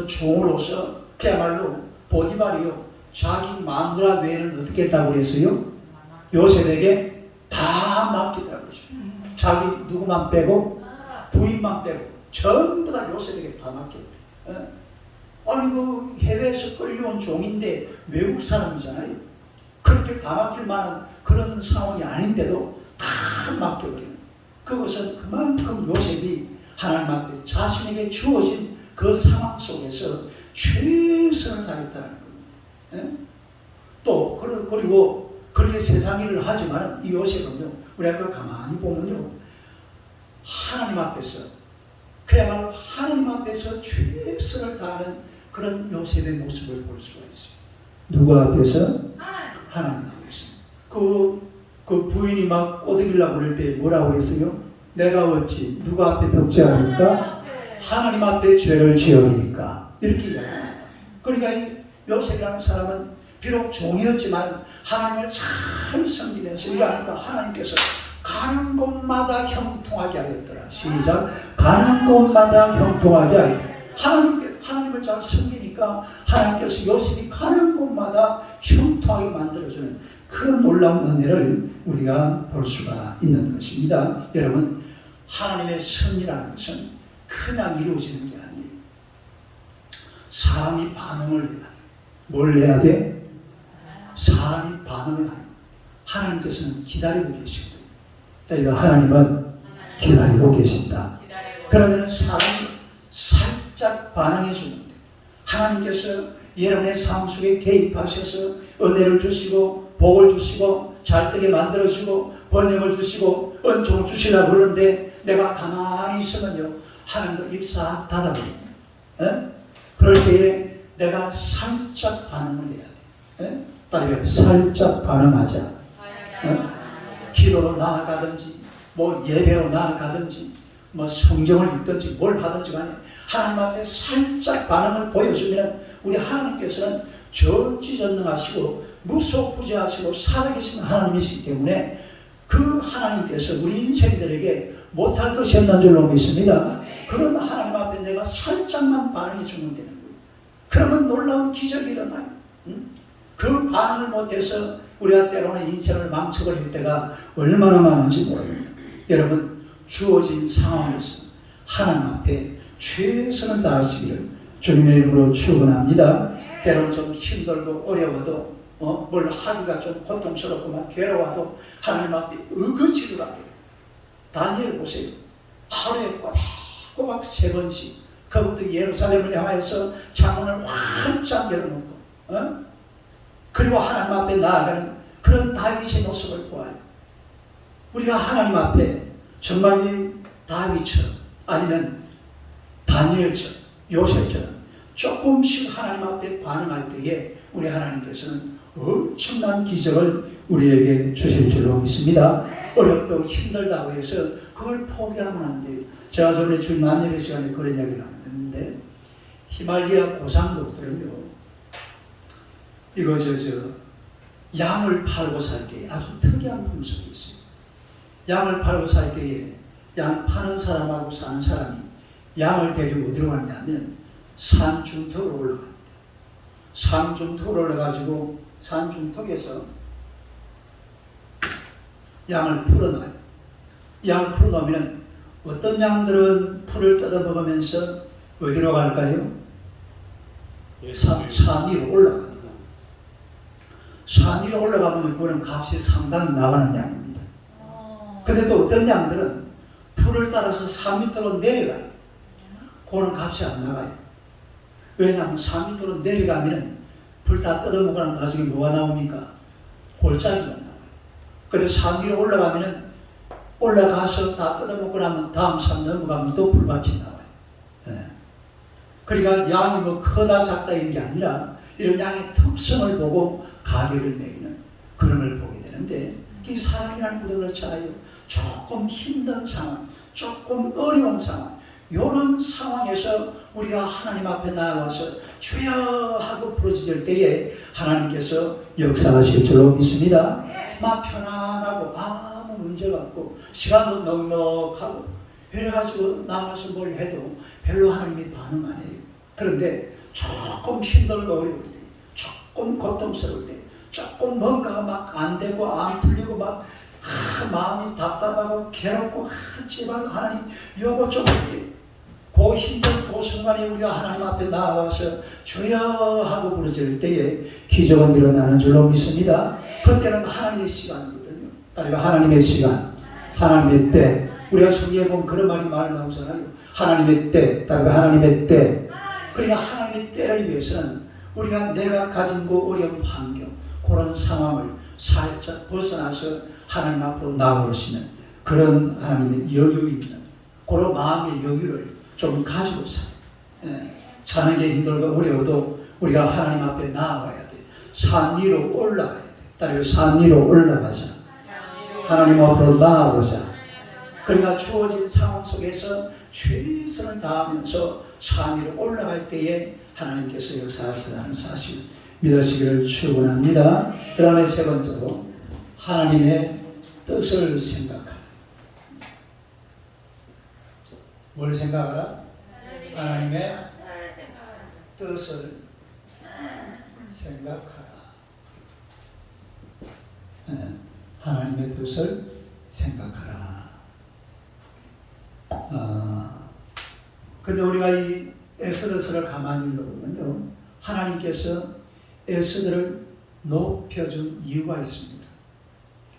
종으로서 그야말로 보디발이요, 자기 마누라 외에는 어떻게 했다고 그랬어요? 요셉에게 다 맡기더라고요. 자기 누구만 빼고 부인만 빼고 전부 다 요셉에게 다 맡겨버려요. 아니 그 해외에서 끌려온 종인데 외국 사람이잖아요. 그렇게 다 맡길 만한 그런 상황이 아닌데도 다 맡겨버리는, 그것은 그만큼 요셉이 하나님 앞에 자신에게 주어진 그 상황 속에서 최선을 다했다는 겁니다. 예? 또 그리고 그렇게 세상 일을 하지만 이 요셉은요, 우리 아까 가만히 보면요, 하나님 앞에서 그야말로 하나님 앞에서 최선을 다하는 그런 요셉의 모습을 볼 수가 있습니다. 누구 앞에서? 하나님 앞에서. 그 부인이 막 꼬드기려고 그럴 때 뭐라고 그랬어요? 내가 어찌 누가 앞에 덕죄하니까? 하나님 앞에 죄를 지으니까. 이렇게 이야기합니다. 그러니까 이 요셉이라는 사람은 비록 종이었지만 하나님을 잘 섬기면서 일하니까 하나님께서 가는 곳마다 형통하게 하였더라. 시작. 가는 곳마다 형통하게 하였더라. 하나님을 잘 섬기니까 하나님께서 요셉이 가는 곳마다 형통하게 만들어주는 그런 놀라운 은혜를 우리가 볼 수가 있는 것입니다. 여러분, 하나님의 섭리라는 것은 그냥 이루어지는 게 아니에요. 사람이 반응을 해야 돼. 뭘 해야 돼? 사람이 반응을 하는 거예요. 하나님께서는 기다리고 계시거든요. 그러니까 하나님은 기다리고 계신다. 그러면 사람이 살짝 반응해 주는데 하나님께서 여러분의 삶 속에 개입하셔서 은혜를 주시고 복을 주시고 잘되게 만들어주고 번영을 주시고 은총을 주시려고 그러는데 내가 가만히 있으면요, 하나님도 입 싹 닫아버려요. 그럴 때에 내가 살짝 반응을 해야 돼. 빨리 살짝 반응하자. 기도로 나아가든지 뭐 예배로 나아가든지 뭐 성경을 읽든지 뭘 하든지 간에 하나님 앞에 살짝 반응을 보여주면 우리 하나님께서는 전지전능하시고 무소부재하시고 살아계신 하나님이시기 때문에 그 하나님께서 우리 인생들에게 못할 것이 없는 줄로 믿습니다. 그런 하나님 앞에 내가 살짝만 반응해 주면 되는 거예요. 그러면 놀라운 기적이 일어나요. 그 반응을 못해서 우리가 때로는 인생을 망쳐버릴 때가 얼마나 많은지 모릅니다. 여러분, 주어진 상황에서 하나님 앞에 최선을 다하시기를 주님의 이름으로 축원합니다. 때로는 좀 힘들고 어려워도 뭘 하기가 좀 고통스럽고 막 괴로워도 하나님 앞에 의거지를 하게. 다니엘 보세요. 하루에 꼬박꼬박 3번씩 그것도 예루살렘을 향해서 창문을 활짝 열어놓고 그리고 하나님 앞에 나아가는 그런 다윗의 모습을 보아요. 우리가 하나님 앞에 정말 이 다윗처럼 아니면 다니엘처럼 요셉처럼 조금씩 하나님 앞에 반응할 때에 우리 하나님께서는 엄청난 기적을 우리에게 주실 줄로 믿습니다. 어렵고 힘들다고 해서 그걸 포기하면 안 돼요. 제가 전에 주님 안예배 시간에 그런 이야기를 나눴는데 히말리아 고상족들은요, 이거 양을 팔고 살 때에 아주 특이한 풍습이 있어요. 양을 팔고 살 때에 양 파는 사람하고 사는 사람이 양을 데리고 어디로 가느냐 하면 산 중턱으로 올라갑니다. 산 중턱으로 올라가지고 산 중턱에서 양을 풀어놔요. 양을 풀어놓으면 어떤 양들은 풀을 뜯어먹으면서 어디로 갈까요? 산 위로 올라가요. 산 위로 올라가면 그거는 값이 상당히 나가는 양입니다. 근데 또 어떤 양들은 풀을 따라서 3m로 내려가요. 그거는 값이 안 나가요. 왜냐하면 3m로 내려가면 풀 다 뜯어먹으면 나중에 뭐가 나옵니까? 골짜기가 나와요. 그래서 산 위로 올라가면 올라가서 다 뜯어먹고 나면 다음 산 넘어가면 또 풀밭이 나와요. 예. 그러니까 양이 뭐 크다 작다 이런 게 아니라 이런 양의 특성을 보고 가격을 매기는 그런 걸 보게 되는데 이 사람이라는 것도 그렇잖아요. 조금 힘든 상황, 조금 어려운 상황, 이런 상황에서 우리가 하나님 앞에 나와서 주여 하고 부르짖을 때에 하나님께서 역사하실 줄로 믿습니다. 막 편안하고 아무 문제가 없고 시간도 넉넉하고 이래가지고 남아서 뭘 해도 별로 하나님이 반응 안 해요. 그런데 조금 힘들고 어려울 때, 조금 고통스러울 때, 조금 뭔가가 막 안 되고 안 풀리고 막 마음이 답답하고 괴롭고 제발 하나님 요거 좀 할게요. 그 힘든 그 순간에 우리가 하나님 앞에 나와서 주여 하고 부르짖을 때에 기적은 일어나는 줄로 믿습니다. 그때는 하나님의 시간이거든요. 그러니까 하나님의 시간, 하나님의 때. 우리가 성경에 보면 그런 말이 나오잖아요. 하나님의 때, 그러니까 하나님의 때. 그러니까 하나님의 때를 위해서는 우리가 내가 가진 그 어려운 환경, 그런 상황을 살짝 벗어나서 하나님 앞으로 나아올 수 있는 그런 하나님의 여유 있는 그런 마음의 여유를 좀 가지고 사는 게 힘들고 어려워도 우리가 하나님 앞에 나아가야 돼. 산 위로 올라가야 돼. 따라서 산 위로 올라가자. 하나님 앞으로 나아오자. 그러니까 주어진 상황 속에서 최선을 다하면서 산 위로 올라갈 때에 하나님께서 역사하시다는 사실 믿으시기를 축원합니다. 그 다음에 세 번째로 하나님의 뜻을 생각하라. 뭘 생각하라? 하나님의 뜻을 생각하라. 하나님의 뜻을 생각하라. 근데 우리가 이 엑소더스를 가만히 읽어보면요, 하나님께서 엑소더를 높여준 이유가 있습니다.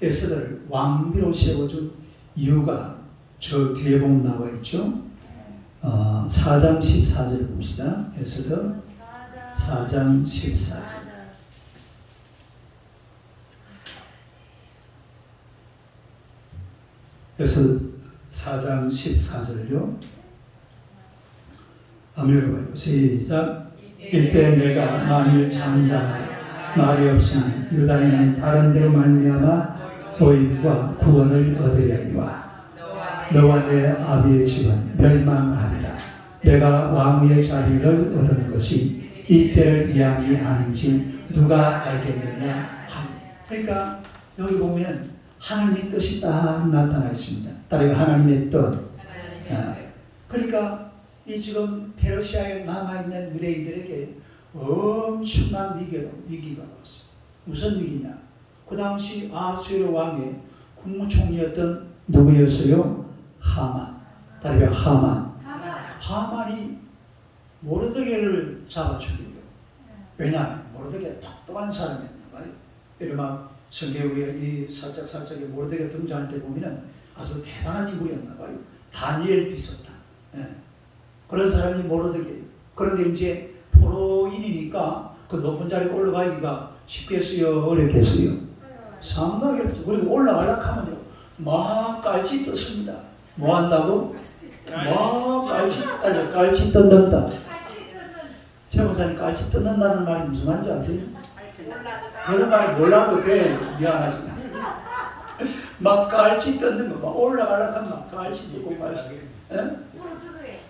엑소더를 왕비로 세워준 이유가 저 뒤에 보면 나와 있죠. 4장 14절 봅시다. 엑소더 4장 14절. 엑소더 4장 14절요. 한번 읽어봐요. 시작. 이때 내가 만일 잠잠하여 말이 없으면 유다인은 다른 데로 말미암아 도입과 구원을 얻으려니와 너와 내 아비의 집은 멸망하리라. 내가 왕의 자리를 얻은 것이 이때를 위함이 아닌지 누가 알겠느냐 하니. 그러니까 여기 보면 하나님의 뜻이 딱 나타나 있습니다. 따라서 하나님의 뜻. 그러니까 이 지금 페르시아에 남아있는 유대인들에게 엄청난 위기가 왔어요. 무슨 위기냐? 그 당시 아수르 왕의 국무총리였던 누구였어요? 하만. 따라서 하만이 모르드게를 잡아 죽이려. 왜냐하면 모르드게가 똑똑한 사람이었나 봐요. 이러면 성경에 이 살짝 모르드게 등장할 때 보면은 아주 대단한 인물이었나 봐요. 다니엘 비슷한. 그런 사람이 모르드게. 그런데 이제 포로인이니까 그 높은 자리에 올라가기가 쉽겠어요? 어렵겠어요? 상당히 어렵죠. 그리고 올라가려고 하면요, 막 깔치 떴습니다. 뭐 한다고? 막 깔치 뜯는다. 최 목사님, 깔치 뜯는다는 말이 무슨 말인지 아세요? 그런 말 몰라도 돼. 미안하지만. 막 깔치 뜯는 거, 막 올라가려고 하면 막 깔치 뜯고 깔치.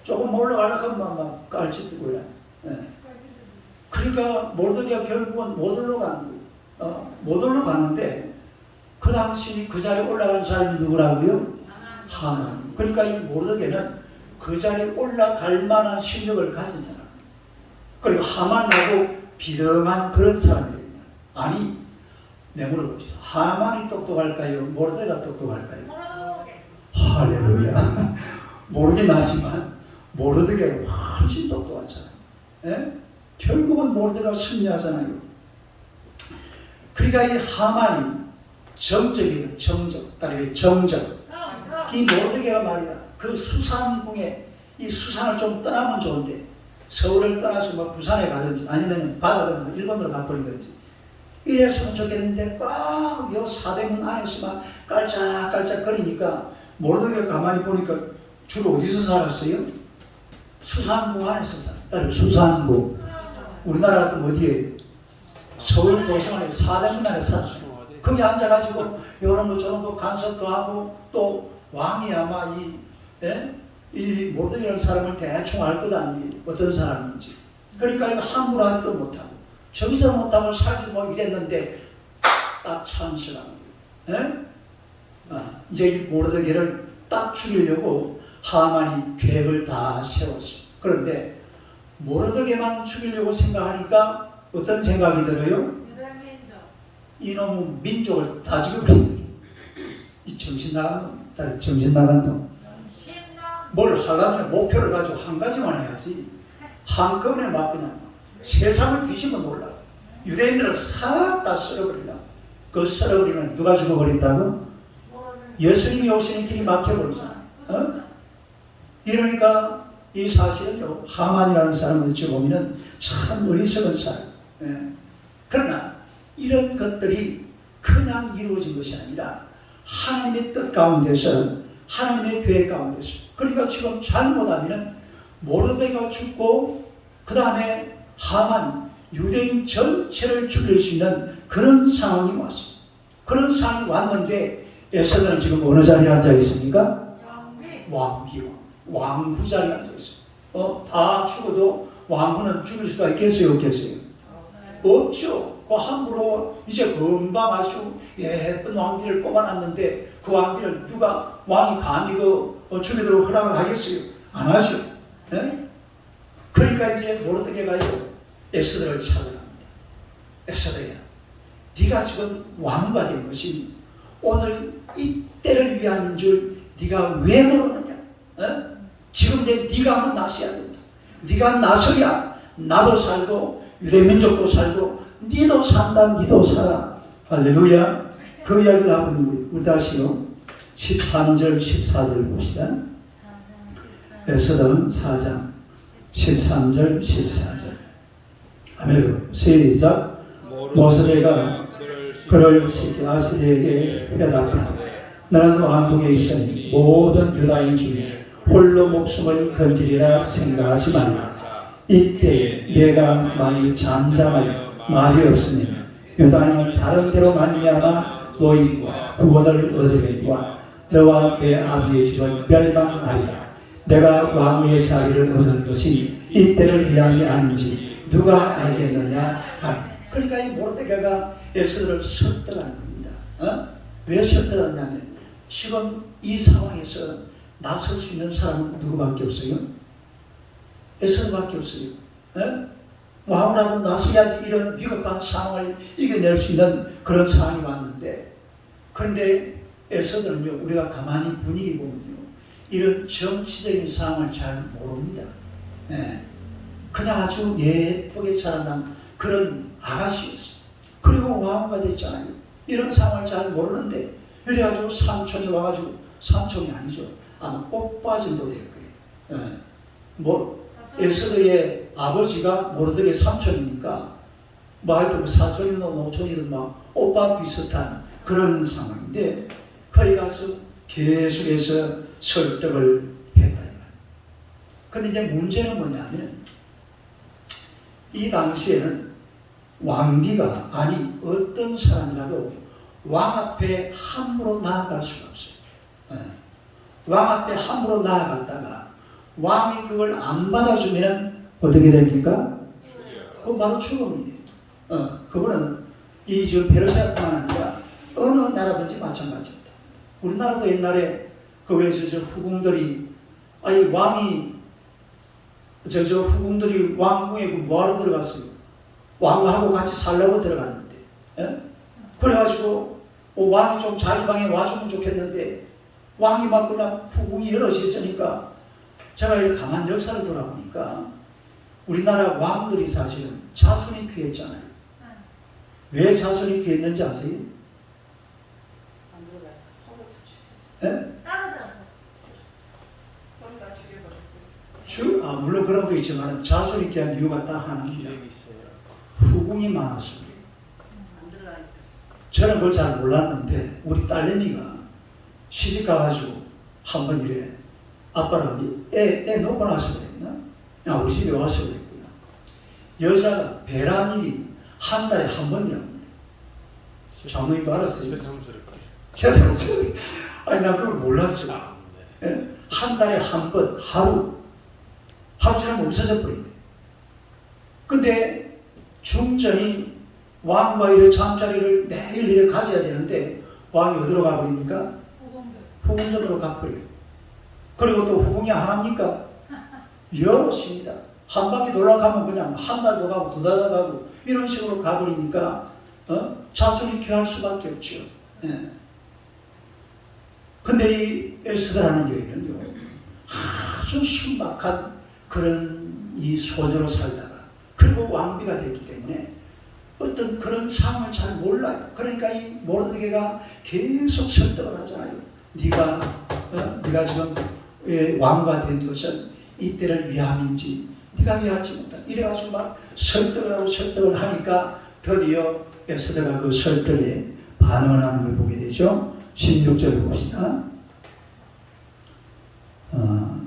조금 올라가려고 하면 막 깔치 뜯고 이래. 그러니까 모르드게가 결국은 못 올라가는데 그 당시 그 자리에 올라간 사람이 누구라고요? 하만. 그러니까 이 모르드게는 그 자리에 올라갈 만한 실력을 가진 사람. 그리고 하만하고 비등한 그런 사람이에요. 아니, 내 물어봅시다. 하만이 똑똑할까요? 모르드게가 똑똑할까요? 할렐루야. 모르긴 하지만 모르드게가 훨씬 똑똑한 사람. 결국은 모르드게가 승리하잖아요. 그러니까 이 하만이 정적이거든. 정적. 이 모르드게가 말이야, 그 수산궁에 이 수산을 좀 떠나면 좋은데 서울을 떠나서 뭐 부산에 가든지 아니면 바다 건너 일본으로 가버리든지 이랬으면 좋겠는데 꽉 요 사대문 안에서만 깔짝깔짝 거리니까 모르드게가 가만히 보니까 주로 어디서 살았어요? 수산궁 안에서 살았다. 수산궁. 우리나라 같은 어디에? 서울 도심안에 사대문 안에 살았어요. 거기 앉아가지고 이런 거 저런 거 간섭도 하고 또 왕이 아마 이 모르드게라는 사람을 대충 알 것 아니 어떤 사람인지. 그러니까 이거 함부로 하지도 못하고 저기서 못하고 살지 뭐 이랬는데 딱 찬스가 이제 이 모르드게를 딱 죽이려고 하만이 계획을 다 세웠어. 그런데 모르드게만 죽이려고 생각하니까 어떤 생각이 들어요? 이놈의 민족을 다 죽여버린 이 정신 나간 놈. 정신 나간 놈. 뭘 하려면 목표를 가지고 한 가지만 해야지. 한꺼번에 막 그냥 세상을 뒤집어 놓으려고. 유대인들을 싹 다 썰어버리려고. 그 썰어버리면 누가 죽어버린다고? 예수님이 오시는 길이 막혀버리잖아. 이러니까 이 사실은요, 하만이라는 사람을 지어보면 참 어리석은 사람. 예. 그러나 이런 것들이 그냥 이루어진 것이 아니라 하나님의 뜻 가운데서, 하나님의 계획 가운데서, 그러니까 지금 잘못하면 모르드게가 죽고 그 다음에 하만, 유대인 전체를 죽일 수 있는 그런 상황이 왔습니다. 그런 상황이 왔는데 에스더는 지금 어느 자리에 앉아 있습니까? 왕후 자리에 앉아 있습니다. 다 죽어도 왕후는 죽일 수가 있겠어요, 없겠어요? 없죠. 그 함부로 이제 금방 아주 예쁜 왕비를 뽑아놨는데 그 왕비를 누가 왕이 감히 죽이도록 허락을 하겠어요? 안 하죠. 네? 그러니까 이제 모르드게가요 에스더를 찾아갑니다. 에스더야, 네가 지금 왕후가 된 것이 오늘 이때를 위함인 줄 네가 왜 모르느냐? 지금 이제 네가 한번 나서야 된다. 네가 나서야 나도 살고 유대민족도 살고 니도 산다, 니도 살아. 할렐루야. 그 이야기를 하고 있는 거예요. 우리 다시요 13절 14절 봅시다. 에스더 4장 13절 14절 아멘. 시작. 모세가 그를 시드라스에게 회답하되 너는 왕궁에 있으니 모든 유다인 중에 홀로 목숨을 건지리라 생각하지 말라. 이때 내가 만일 잠잠하여 말이 없으면 유다인은 다른 데로 말미암아 노임과 구원을 얻으려니와 너와 내 아비의 집은 멸망하리라. 내가 왕위의 자리를 얻은 것이 이때를 위함이 아닌지 누가 알겠느냐 하니. 그러니까 이 모르드게가 에스더를 설득하는 겁니다. 왜 설득하냐면 지금 이 상황에서 나설 수 있는 사람은 누구밖에 없어요? 에스더밖에 없어요. 왕이라도 나서야지 이런 위급한 상황을 이겨낼 수 있는 그런 상황이 왔는데, 그런데 에스더는요, 우리가 가만히 분위기 보면요, 이런 정치적인 상황을 잘 모릅니다. 그냥 아주 예쁘게 자라난 그런 아가씨였어요. 그리고 왕후가 됐잖아요. 이런 상황을 잘 모르는데 그래가지고 삼촌이 와가지고, 삼촌이 아니죠, 아마 오빠 정도 될 거예요. 에스더의 아버지가 모르드게 삼촌이니까 뭐 하여튼 사촌이든 노촌이든 막 오빠 비슷한 그런 상황인데, 거기 가서 계속해서 설득을 했다. 근데 이제 문제는 뭐냐면 이 당시에는 왕비가 아니 어떤 사람이라도 왕 앞에 함부로 나아갈 수가 없어요. 왕 앞에 함부로 나아갔다가 왕이 그걸 안 받아주면 어떻게 됩니까? 그건 바로 죽음이에요. 그거는 이 지금 페르시아뿐만 아니라 어느 나라든지 마찬가지입니다. 우리나라도 옛날에 그 왜 저 후궁들이, 아니 왕이 저 후궁들이 왕궁에 뭐하러 들어갔어요? 왕하고 같이 살려고 들어갔는데, 그래가지고 왕이 좀 자기 방에 와주면 좋겠는데 왕이 막 그냥 후궁이 여럿이 있으니까, 제가 이렇게 가만 역사를 돌아보니까 우리나라 왕들이 사실은 자손이 귀했잖아요. 왜 자손이 귀했는지 아세요? 물론 그런 것도 있지만 자손이 귀한 이유가 딱 하나입니다. 후궁이 많아서 그래요. 저는 그걸 잘 몰랐는데 우리 딸내미가 시집 가가지고 한번 이래, 아빠랑 애 놓고 나서 그랬나? 우리 집에 와서 그랬구나. 여자가 배란일이 한 달에 한 번이랍니다. 장로님도 알았어요? 아니 나 그걸 몰랐어. 한 달에 한 번, 하루처럼 없어져 버린대. 근데 중전이 왕과 이런 잠자리를 매일 이렇게 가져야 되는데 왕이 어디로 가버립니까? 후궁전으로 가버려요. 그리고 또 후궁이 하나입니까? 여럿입니다. 한 바퀴 돌아가면 그냥 한 달도 가고 두 달도 가고 이런 식으로 가버리니까 자손이 귀할 수밖에 없죠. 근데 이 에스더라는 여인은요, 아주 순박한 그런 이 소녀로 살다가 그리고 왕비가 됐기 때문에 어떤 그런 상황을 잘 몰라요. 그러니까 이 모르드게가 계속 설득을 하잖아요. 네가 지금 왕과 된 것은 이때를 위함인지 네가 이해하지 못한 이래가지고 막 설득을 하고 설득을 하니까 드디어 에스더가 그 설득에 반응을 하는 걸 보게 되죠. 16절 봅시다.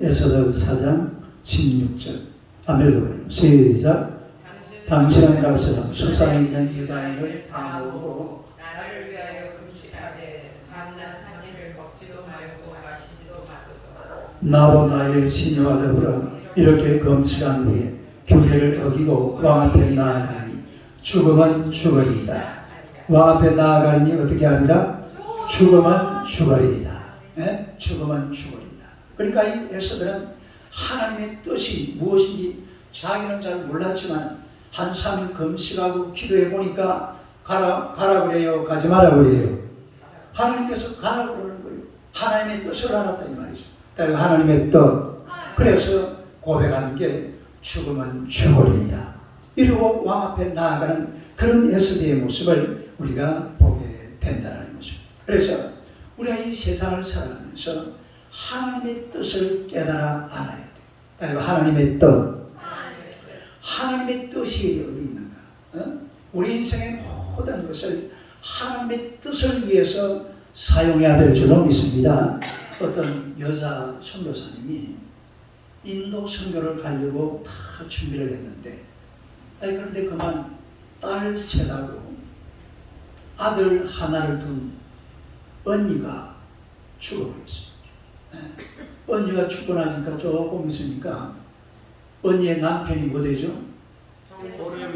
에스더 4장 16절 아멜로예요. 시작. 당신은 가서 수산에 있는 유다인을 다 모으고 나를 위하여 금식하되 밤낮 3일을 먹지도 말고 마시지도 마소서. 나로 나의 신유와 더불어 이렇게 금식한 후에 규례를 어기고 왕 앞에 나아가니 죽음은 죽으리이다. 왕 앞에 나아가니 어떻게 합니다? 죽음은 죽으리이다. 네? 죽음은 죽으리이다. 그러니까 이 에스더는 하나님의 뜻이 무엇인지 자기는 잘 몰랐지만 한 3일 금식하고 기도해 보니까 가라 그래요, 가지 마라 그래요. 하나님께서 가라 그러는 거예요. 하나님의 뜻을 알았다 이 말이죠. 하나님의 뜻. 그래서 고백하는 게 죽으면 죽으리냐. 이러고 왕 앞에 나아가는 그런 에스더의 모습을 우리가 보게 된다는 거죠. 그래서 우리가 이 세상을 살아가면서 하나님의 뜻을 깨달아 알아야 돼요. 하나님의 뜻. 하나님의 뜻이 어디 있는가? 우리 인생의 모든 것을 하나님의 뜻을 위해서 사용해야 될 줄로 믿습니다. 어떤 여자 선교사님이 인도 선교를 가려고 다 준비를 했는데 그런데 그만 딸 셋하고 아들 하나를 둔 언니가 죽어버렸어요. 언니가 죽고 나니까 조금 있으니까 언니의 남편이 뭐 되죠?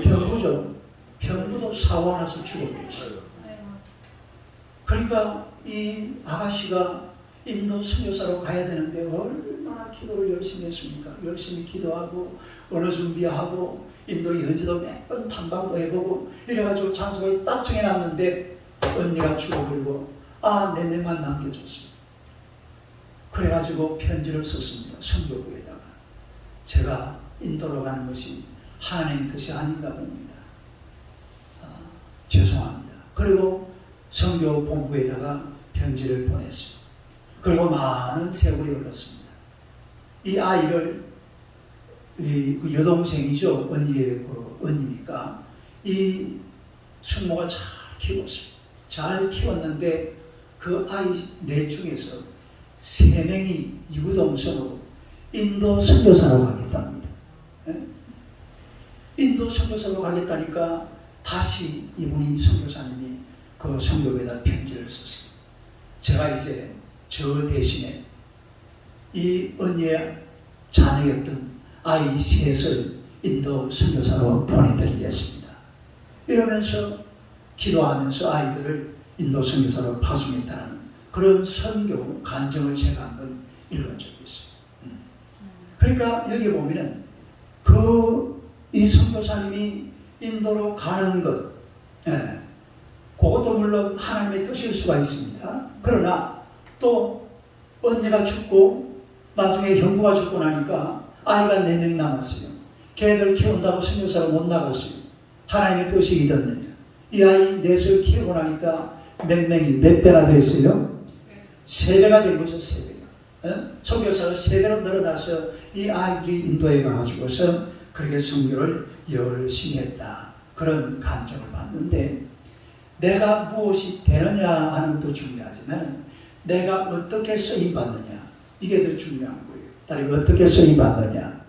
병부죠. 병부도 사고 나서 죽어버렸어요. 그러니까 이 아가씨가 인도 선교사로 가야 되는데 얼마나 기도를 열심히 했습니까? 열심히 기도하고 언어 준비하고 인도 현지도 몇 번 탐방도 해보고 이래가지고 장소가 딱 정해놨는데 언니가 죽어버리고 내 넷만 남겨줬습니다. 그래가지고 편지를 썼습니다. 선교부에다가 제가 인도로 가는 것이 하나님의 뜻이 아닌가 봅니다. 죄송합니다. 그리고 선교 본부에다가 편지를 보냈어요. 그리고 많은 세월이 흘렀습니다. 이 아이를 이 여동생이죠. 언니의 그 언니니까 이 숙모가 잘 키웠어요. 잘 키웠는데 그 아이 넷 중에서 3명이 이구동성으로 인도 선교사로 가겠답니다. 인도 선교사로 가겠다니까 다시 이분이 선교사님이 그 선교부에다 편지를 썼습니다. 제가 이제 저 대신에 이 언니의 자녀였던 아이 셋을 인도 선교사로 보내드리겠습니다. 이러면서 기도하면서 아이들을 인도 선교사로 파송했다는 그런 선교 간증을 제가 한번 읽은 적이 있어요. 그러니까 여기 보면은 이 선교사님이 인도로 가는 것, 그것도 물론 하나님의 뜻일 수가 있습니다. 그러나 또 언니가 죽고 나중에 형부가 죽고 나니까 아이가 4명이 남았어요. 걔들 키운다고 선교사로 못 나갔어요. 하나님의 뜻이 믿었느냐. 이 아이 넷을 키우고 나니까 몇 배나 됐어요? 3배가 된 거죠. 3배가. 선교사가 3배로 늘어나서 이 아이들이 인도에 가가지고서 그렇게 선교를 열심히 했다. 그런 감정을 받는데 내가 무엇이 되느냐 하는 것도 중요하지만 내가 어떻게 쓰임받느냐 이게 더 중요한 거예요. 딸이 어떻게 쓰임받느냐.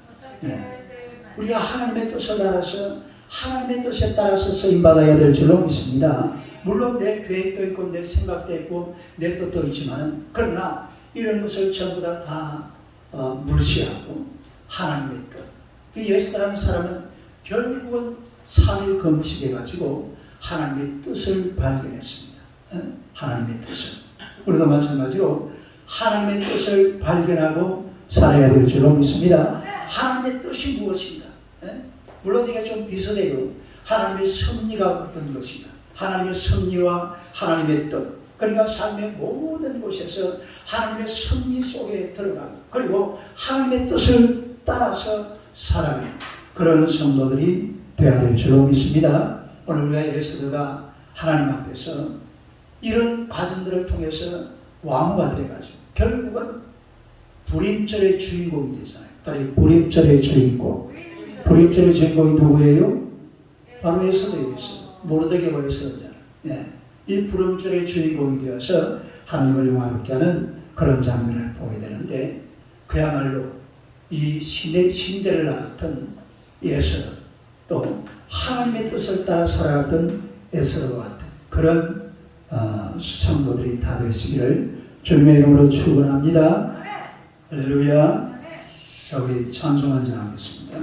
우리가 하나님의 뜻을 따라서 하나님의 뜻에 따라서 쓰임받아야 될 줄로 믿습니다. 물론 내 계획도 있고 내 생각도 있고 내 뜻도 있지만 그러나 이런 것을 전부 다 무시하고 하나님의 뜻. 이 에스더라는 사람은 결국은 3일 금식해가지고 하나님의 뜻을 발견했습니다. 하나님의 뜻을. 우리도 마찬가지로 하나님의 뜻을 발견하고 살아야 될 줄로 믿습니다. 하나님의 뜻이 무엇인가? 물론 이게 좀 비슷해요. 하나님의 섭리가 어떤 것인가? 하나님의 섭리와 하나님의 뜻. 그러니까 삶의 모든 곳에서 하나님의 섭리 속에 들어가고 그리고 하나님의 뜻을 따라서 살아가는 그런 성도들이 되어야 될 줄로 믿습니다. 오늘 우리가 에스더가 하나님 앞에서 이런 과정들을 통해서 왕후가 되어가지고 결국은 불임절의 주인공이 되잖아요. 딸이 불임절의 주인공. 불임절의 주인공이 누구예요? 바로 에스더였어요. 모르드게가 에스더잖아요. 예. 이 불임절의 주인공이 되어서 하나님을 영화롭게 하는 그런 장면을 보게 되는데, 그야말로 이 신데렐라 같은 에스더, 또 하나님의 뜻을 따라 살아갔던 에스더와 같은 그런 성도들이 다 되시기를 주님의 이름으로 축원합니다. 할렐루야. 자, 우리 찬송 한번 하겠습니다.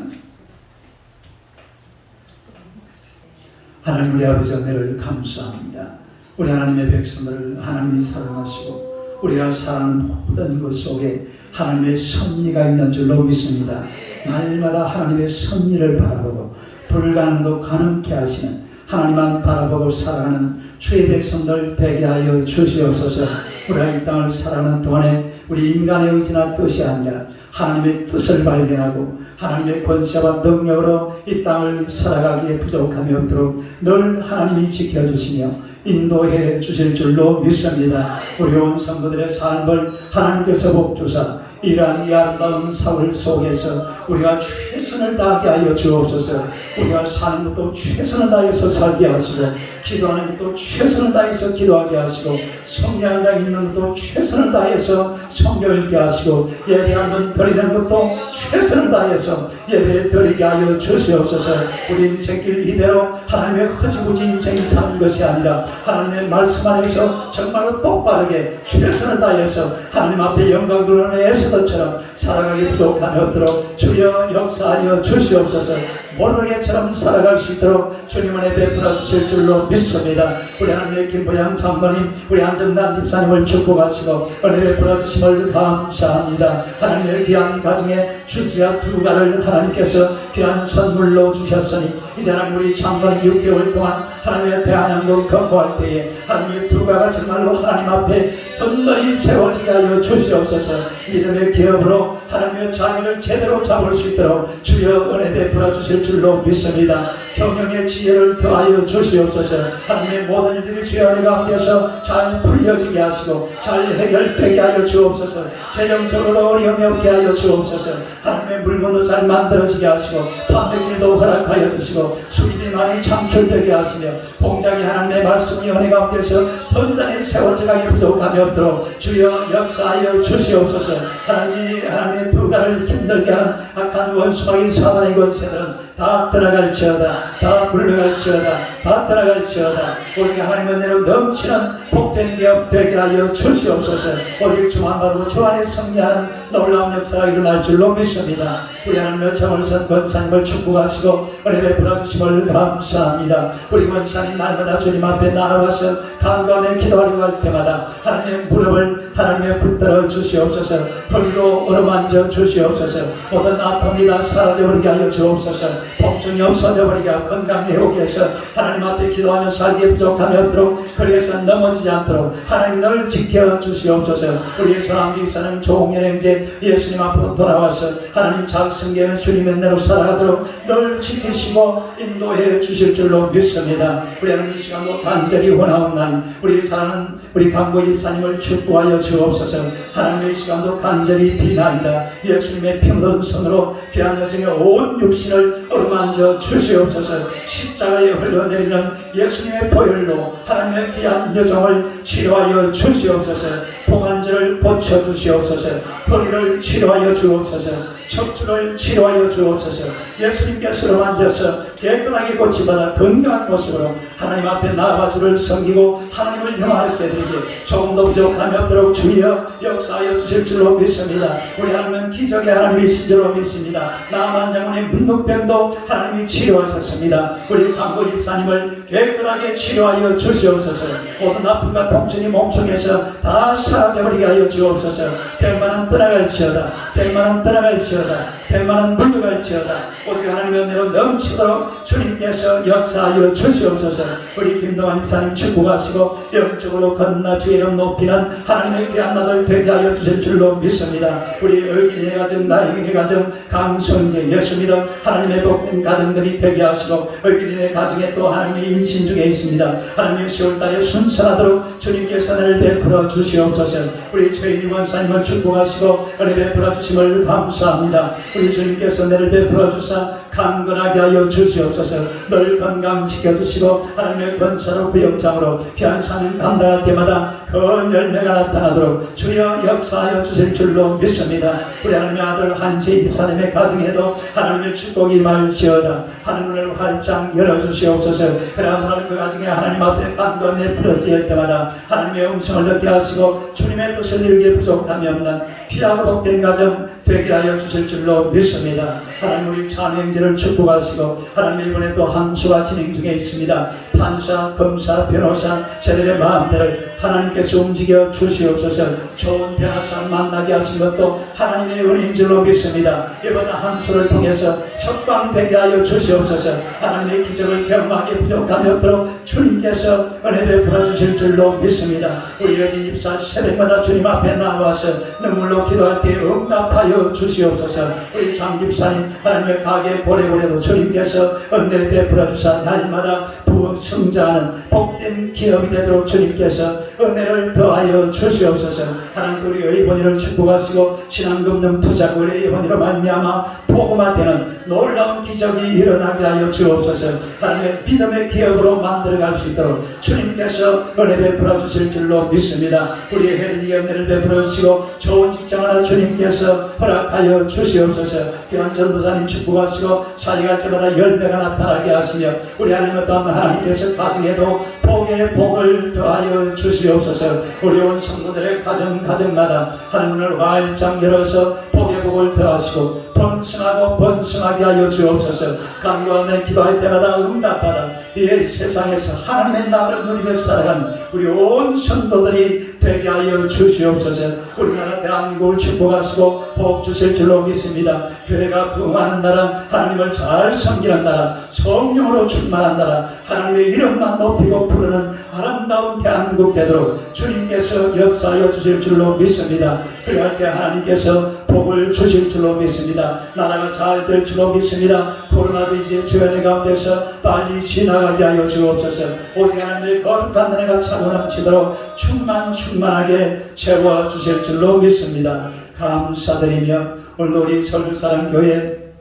하나님 우리 아버지 은혜를 감사합니다. 우리 하나님의 백성들을 하나님이 사랑하시고 우리가 사랑하는 모든 것 속에 하나님의 섭리가 있는 줄로 믿습니다. 날마다 하나님의 섭리를 바라보고 불가능도 가능케 하시는 하나님만 바라보고 살아가는 주의 백성들 되게 하여 주시옵소서. 우리가 이 땅을 살아가는 동안에 우리 인간의 의지나 뜻이 아니라 하나님의 뜻을 발견하고 하나님의 권세와 능력으로 이 땅을 살아가기에 부족함이 없도록 늘 하나님이 지켜주시며 인도해 주실 줄로 믿습니다. 우리 온 성도들의 삶을 하나님께서 복주사 이러한 이 아름다운 사울 속에서 우리가 최선을 다하게 하여 주옵소서. 우리가 사는 것도 최선을 다해서 살게 하시고, 기도하는 것도 최선을 다해서 기도하게 하시고, 성경 장 읽는 것도 최선을 다해서 성경 읽게 하시고, 예배 한번 드리는 것도 최선을 다해서 예배 드리게 하여 주시옵소서. 우리 인생길 이대로 하나님의 흐지부지 인생이 사는 것이 아니라 하나님의 말씀 안에서 정말로 똑바르게 최선을 다해서 하나님 앞에 영광 돌아오는 에스더처럼 살아가기 부족함이 없도록 주여 역사하여 주시옵소서. 모르게처럼 살아갈 수 있도록 주님 은혜 베풀어 주실 줄로 믿습니다. 우리 하나님의 김보양 장로님, 우리 안정단 집사님을 축복하시고 은혜 베풀어 주심을 감사합니다. 하나님의 귀한 가정에 주스야 두 가를 하나님께서 귀한 선물로 주셨으니 이제 하나님 우리 장로님 6개월 동안 하나님의 대한양도 건보할 때에 하나님의 두 가가 정말로 하나님 앞에 든든히 세워지게 하여 주시옵소서. 믿음의 기업으로 하나님의 자리를 제대로 잡을 수 있도록 주여 은혜 베풀어 주실 줄로 믿습니다. 경영의 지혜를 더하여 주시옵소서. 하나님의 모든 일들이 주여 은혜 가운데서 잘 풀려지게 하시고 잘 해결되게 하여 주옵소서. 재정적으로 어려움이 없게 하여 주옵소서. 하나님의 물건도 잘 만들어지게 하시고 판매길도 허락하여 주시고 수입이 많이 창출되게 하시며 공장이 하나님의 말씀이 은혜 가운데서 든든히 세워져가기 부족함이 없도록 주여 역사하여 주시옵소서. 하나님의 두 가를 힘들게 하는 악한 원수마귀 사단의 권세들은 다 떠나갈지어다. 다 물러갈지어다. 다 떠나갈지어다. 오직 하나님 은혜로 넘치는 복된 기업 되게 하여 주시옵소서. 오직 주만 바라고 주 안에 승리하는 놀라운 역사가 일어날 줄로 믿습니다. 우리 하나님의 정월선 권사님을 축복하시고 은혜 베풀어 주심을 감사합니다. 우리 권사님 날마다 주님 앞에 나아와서 간감히 기도하려고 할 때마다 하나님의 무릎을 하나님의 붙들어 주시옵소서. 흙으로 어루만져 주시옵소서. 모든 아픔이 다 사라져버리게 하여 주옵소서. 통증이 없어져버리게 하고 건강히 회복해 해서 하나님 앞에 기도하며 살기에 부족함이 없도록, 그래서 넘어지지 않도록 하나님 늘 지켜 주시옵소서. 우리의 전함기 입사는 종년행제 예수님 앞으로 돌아와서 하나님 잘 승계하는 주님의 은혜로 살아가도록 늘 지키시고 인도해 주실 줄로 믿습니다. 우리 하나님 이 시간도 간절히 원하옵나니 우리 사랑하는 우리 강보 입사님을 축복하여 주옵소서. 하나님의 이 시간도 간절히 비나이다. 예수님의 피묻은 손으로 귀한 여정의 온 육신을 어루만져 주시옵소서. 십자가에 흘러내리는 예수님의 보혈로 하나님의 귀한 여정을 치료하여 주시옵소서. 봉안절을 고쳐주시옵소서. 허리를 치료하여 주옵소서. 척추를 치료하여 주옵소서. 예수님께서 만져서 깨끗하게 고침받아 건강한 모습으로 하나님 앞에 나아가 주를 섬기고 하나님을 영화롭게 드리게 조금도 부족함이 없도록 주여 역사하여 주실 줄로 믿습니다. 우리 하나님은 기적의 하나님이신 줄로 믿습니다. 나만 장군의 문둥병도 하나님이 치료하셨습니다. 우리 강보 집사님을 깨끗하게 치료하여 주시옵소서. 모든 아픔과 통증이 몸속에서 다 사라져버리게 하여 주옵소서. 100만원 떠나갈지어다. 100만원 떠나갈지어다. 100만원 물러갈지어다. 오직 하나님의 은혜로 넘치도록 주님께서 역사하여 주시옵소서. 우리 김동환 집사님 축복하시고 영적으로 건나 주의 이름 높이는 하나님의 귀한 나들 되게 하여 주실 줄로 믿습니다. 우리 의인의 가정, 나의인의 가정, 강성재, 예수 믿음 하나님의 복된 가정들이 되게 하시고, 의인의 가정에 또 하나님의 임신 중에 있습니다. 하나님의 10월달에 순산하도록 주님께서 은혜를 베풀어 주시옵소서. 우리 최인희 원사님을 축복하시고 은혜 베풀어 주심을 감사합니다. 우리 주님께서 은혜를 베풀어 주사 강건하게 하여 주시옵소서. 늘 건강 지켜주시고 하나님의 권세로 구역장으로 귀한 사명 감당할 때마다 큰 열매가 나타나도록 주여 역사하여 주실 줄로 믿습니다. 우리 하나님의 아들 한지 집사님의 가정에도 하나님의 축복이 임할지어다. 하늘문을 활짝 열어주시옵소서. 그러나 그 가정에 하나님 앞에 간건에 부러질 때마다 하나님의 음성을 듣게 하시고 주님의 뜻을 이루기에 부족함이 없는 귀하고 복된 가정 되게 하여 주실 줄로 믿습니다. 하나님 우리 자명제를 축복하시고 하나님 이번에도 항수가 진행 중에 있습니다. 판사, 검사, 변호사 저들의 마음대로 하나님께서 움직여 주시옵소서. 좋은 변호사 만나게 하신 것도 하나님의 은혜인 줄로 믿습니다. 이번 항수를 통해서 석방되게 하여 주시옵소서. 하나님의 기적을 경험하기 부족함이 없도록 주님께서 은혜 베풀어 주실 줄로 믿습니다. 우리 여진 집사 새벽마다 주님 앞에 나와서 눈물로 기도할 때 응답하여 주시옵소서. 우리 장 집사님 하나님의 가게 보래보래도 주님께서 은혜 베풀어 주사 날마다 부흥 성장하는 복된 기업이 되도록 주님께서 은혜를 더하여 주시옵소서. 하나님 우리 의원이를 축복하시고 신앙금융 투자구의 의원이로 말미암아 복음화되는 놀라운 기적이 일어나게 하여 주옵소서. 하나님의 믿음의 기업으로 만들어갈 수 있도록 주님께서 은혜 베풀어 주실 줄로 믿습니다. 우리 혜린이 은혜를 베풀어 주시고 좋은 직장 하나 주님께서 허락하여 주시옵소서. 귀한 전도사님 축복하시고 사역할 때마다 열매가 나타나게 하시며 우리 하나님 또한 하나님께서 가정에도 복의 복을 더하여 주시옵소서. 우리 온 성도들의 가정마다 하늘문을 활짝 열어서 복의 복을 더하시고 번성하고 번성하게 하여 주옵소서. 간구하며 기도할 때마다 응답받아 이 세상에서 하나님의 나라를 누리며 살아가는 우리 온 성도들이 되게 하여 주시옵소서. 우리나라 대한민국을 축복하시고 복 주실 줄로 믿습니다. 교회가 부흥하는 나라, 하나님을 잘 섬기는 나라, 성령으로 충만한 나라, 하나님의 이름만 높이고 부르는 아름다운 대한민국 되도록 주님께서 역사하여 주실 줄로 믿습니다. 그럴 때 하나님께서 복을 주실 줄로 믿습니다. 나라가 잘 될 줄로 믿습니다. 코로나도 이제 주연의 가운데서 빨리 지나가게 하여 주옵소서. 오직 하나님의 거룩한 은혜가 차고 넘치도록 충만하게 채워주실 줄로 믿습니다. 감사드리며 오늘 우리 설교사랑교회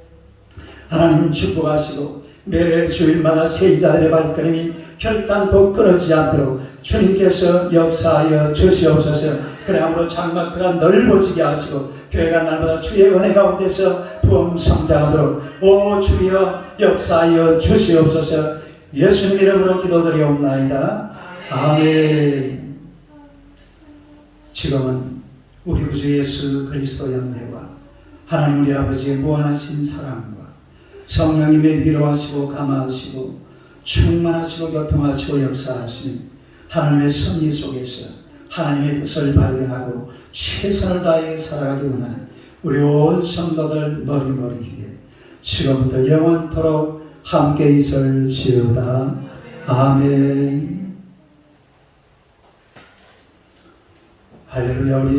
하나님 축복하시고 매 주일마다 세자들의 발걸음이 결단코 끊어지지 않도록 주님께서 역사하여 주시옵소서. 그러므로 장막터가 넓어지게 하시고 교회가 날마다 주의 은혜 가운데서 부흥 성장하도록 오 주여 역사하여 주시옵소서. 예수님 이름으로 기도드리옵나이다. 아멘. 지금은 우리 구주 예수 그리스도의 은혜와 하나님 우리 아버지의 무한하신 사랑과 성령님의 위로하시고 감화하시고 충만하시고 교통하시고 역사하신 하나님의 섭리 속에서 하나님의 뜻을 발견하고 최선을 다해 살아가기 원하는 우리 온 성도들 머리머리 위에 지금부터 영원토록 함께 있을지어다. 아멘. 할렐루야. 우리